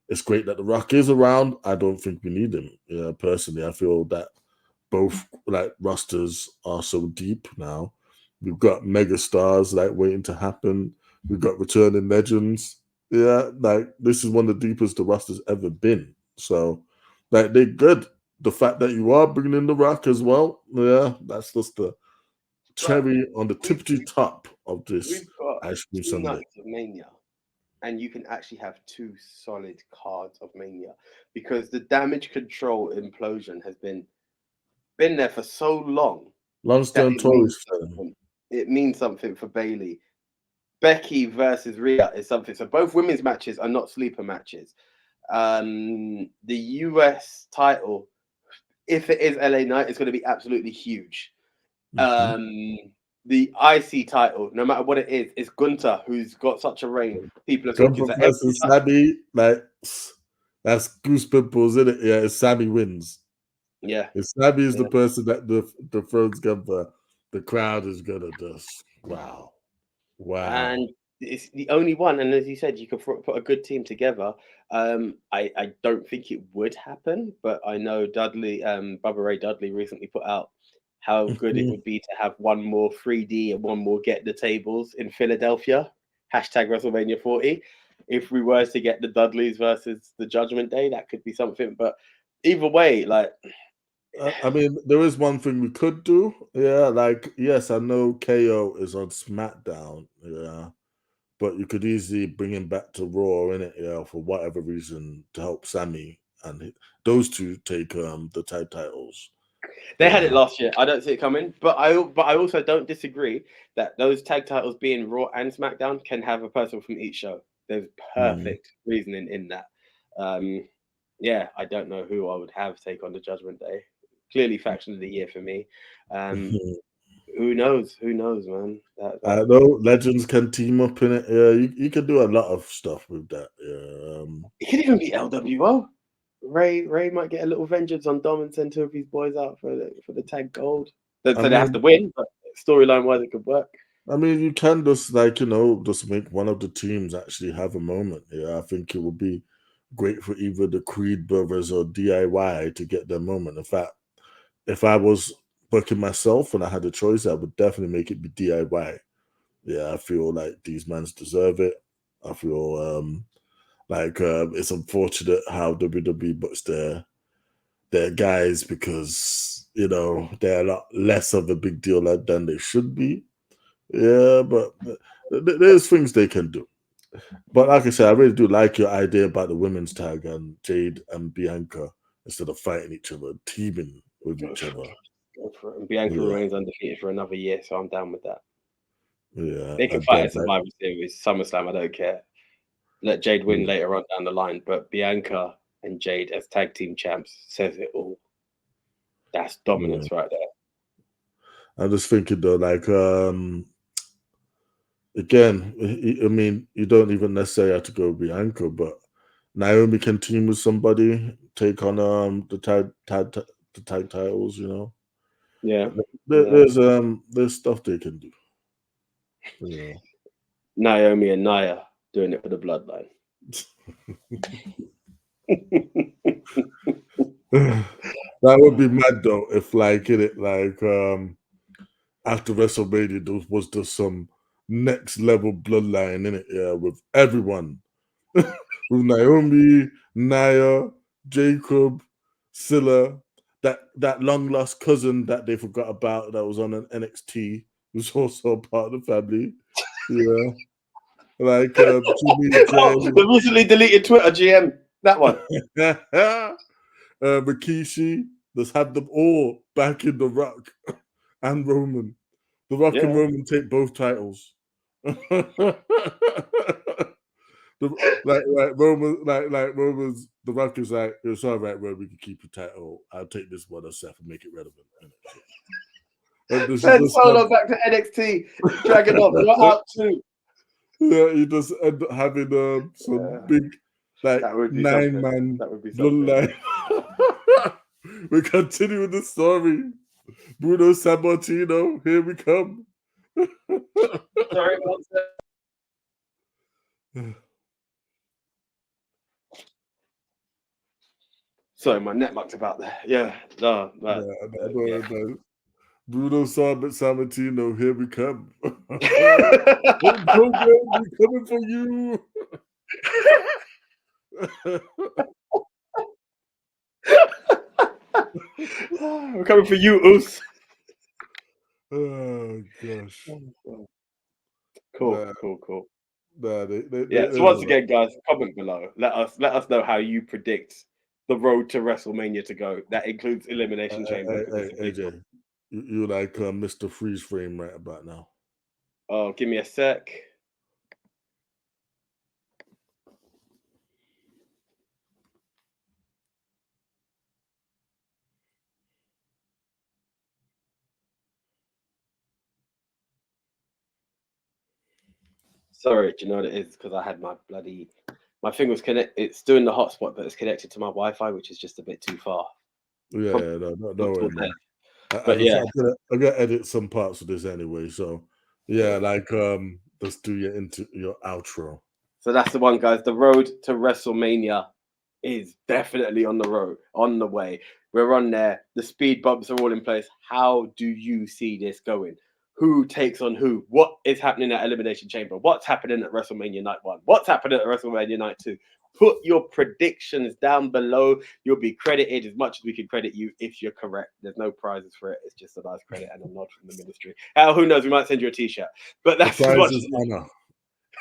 it's great that The Rock is around. I don't think we need him. Personally, I feel that both like rosters are so deep now. We've got mega stars like waiting to happen. We've got returning legends. Like this is one of the deepest the roster's ever been. So, like they're good. The fact that you are bringing in The Rock as well, that's just the cherry on the tippity top of this ice cream sundae. Nights of Mania, and you can actually have 2 solid cards of Mania because the damage control implosion has been there for so long. Long-term toys. It means something for Bayley. Becky versus Rhea is something. So both women's matches are not sleeper matches. The US title, if it is LA Knight, it's going to be absolutely huge. The IC title, no matter what it is Gunther, who's got such a reign. People are talking Gunther versus Sammy, like that's goosebumps, isn't it? Yeah, if Sammy wins. Yeah. If Sammy is the person that the thrones Gunther, the crowd is gonna just wow. And it's the only one, and as you said, you could put a good team together. I don't think it would happen, but I know Dudley, Bubba Ray Dudley recently put out how good it would be to have one more 3D and one more Get the Tables in Philadelphia. Hashtag WrestleMania 40. If we were to get the Dudleys versus the Judgment Day, that could be something. But either way, like, I mean, there is one thing we could do. Yeah, like yes, I know KO is on SmackDown. Yeah, but you could easily bring him back to Raw, innit? Yeah, for whatever reason to help Sammy and those two take the tag titles. they had it last year. I don't see it coming, but I also don't disagree that those tag titles being Raw and SmackDown can have a person from each show. There's perfect reasoning in that. Yeah, I don't know who I would have take on the Judgment Day. Clearly, faction of the year for me. Who knows? Who knows, man? I know legends can team up in it. Yeah, you can do a lot of stuff with that. It could even be LWO. Ray might get a little vengeance on Dom and send two of his boys out for the tag gold. So they have to win, but storyline wise, it could work. I mean, you can just just make one of the teams actually have a moment. Yeah, I think it would be great for either the Creed brothers or DIY to get their moment. In fact, if I was booking myself and I had a choice, I would definitely make it be DIY. Yeah, I feel like these men deserve it. I feel like it's unfortunate how WWE books their guys because they're a lot less of a big deal than they should be. Yeah, but there's things they can do. But like I said, I really do like your idea about the women's tag and Jade and Bianca instead of fighting each other, teaming with each other. Go for it. And Bianca remains undefeated for another year, so I'm down with that. Yeah, they can fight at Survivor Series, SummerSlam. I don't care. Let Jade win later on down the line, but Bianca and Jade as tag team champs says it all. That's dominance right there. I'm just thinking though, like again, I mean, you don't even necessarily have to go Bianca, but Naomi can team with somebody, take on the tag titles, Yeah. There's stuff they can do. Yeah. Naomi and Nia doing it for the bloodline. That would be mad though if after WrestleMania there was just some next level bloodline in it, yeah, with everyone. With Naomi, Nia, Jacob, Scylla, that long lost cousin that they forgot about that was on an NXT was also a part of the family. Yeah. Like Jimmy the recently deleted Twitter GM. That one. Rikishi, let's have them all back in The Rock and Roman. The Rock and Roman take both titles. Roman's The Rock is like, it's all right, Roman, we can keep the title. I'll take this one as Seth and make it relevant. Send Solo back to NXT. Dragon off. What up to? Yeah, you just end up having some big 9-man bloodline. We continue with the story. Bruno Sammartino, here we come. Sorry about that. Sorry, my neck mucked about there. Yeah, no. Bruno Sammartino, here we come. We're coming for you. We're coming for you, Oos. Oh gosh. Cool. So once again, guys, comment below. Let us know how you predict the road to WrestleMania to go. That includes Elimination Chamber. AJ, you like Mr. Freeze Frame right about now. Oh, give me a sec. Sorry, do you know what it is? Because I had my thing was connected. It's doing the hotspot, but it's connected to my Wi-Fi, which is just a bit too far. Yeah, no, don't worry, man. But yeah, I'm gonna edit some parts of this anyway. So yeah, like let's do your outro. so that's the one, guys. The road to WrestleMania is definitely on the way. We're on there. The speed bumps are all in place. How do you see this going? Who takes on who? What is happening at Elimination Chamber? What's happening at WrestleMania Night 1? What's happening at WrestleMania Night 2? Put your predictions down below. You'll be credited as much as we can credit you if you're correct. There's no prizes for it. It's just a nice credit and a nod from the ministry. Hell, who knows? We might send you a t-shirt. But that's the prize is honor.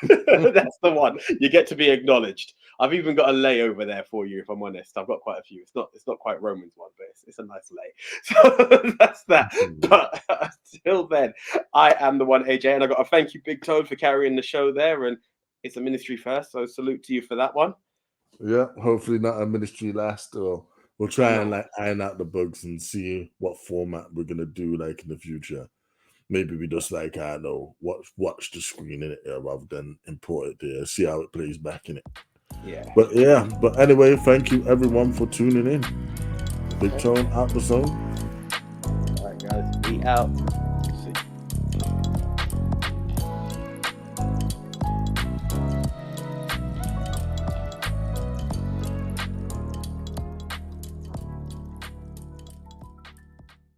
That's the one. You get to be acknowledged. I've even got a lay over there for you, if I'm honest. I've got quite a few. It's not quite Roman's one, but it's a nice lay. So that's that. But until then, I am the one, AJ, and I got to thank you, BigTone, for carrying the show there. And it's a ministry first, so salute to you for that one. Yeah, hopefully not a ministry last, or we'll try and like iron out the bugs and see what format we're gonna do like in the future. Maybe we just like, I don't know, watch the screen in it rather than import it there, see how it plays back in it. Yeah. But anyway, thank you everyone for tuning in. BigTone out the zone. All right, guys, be out.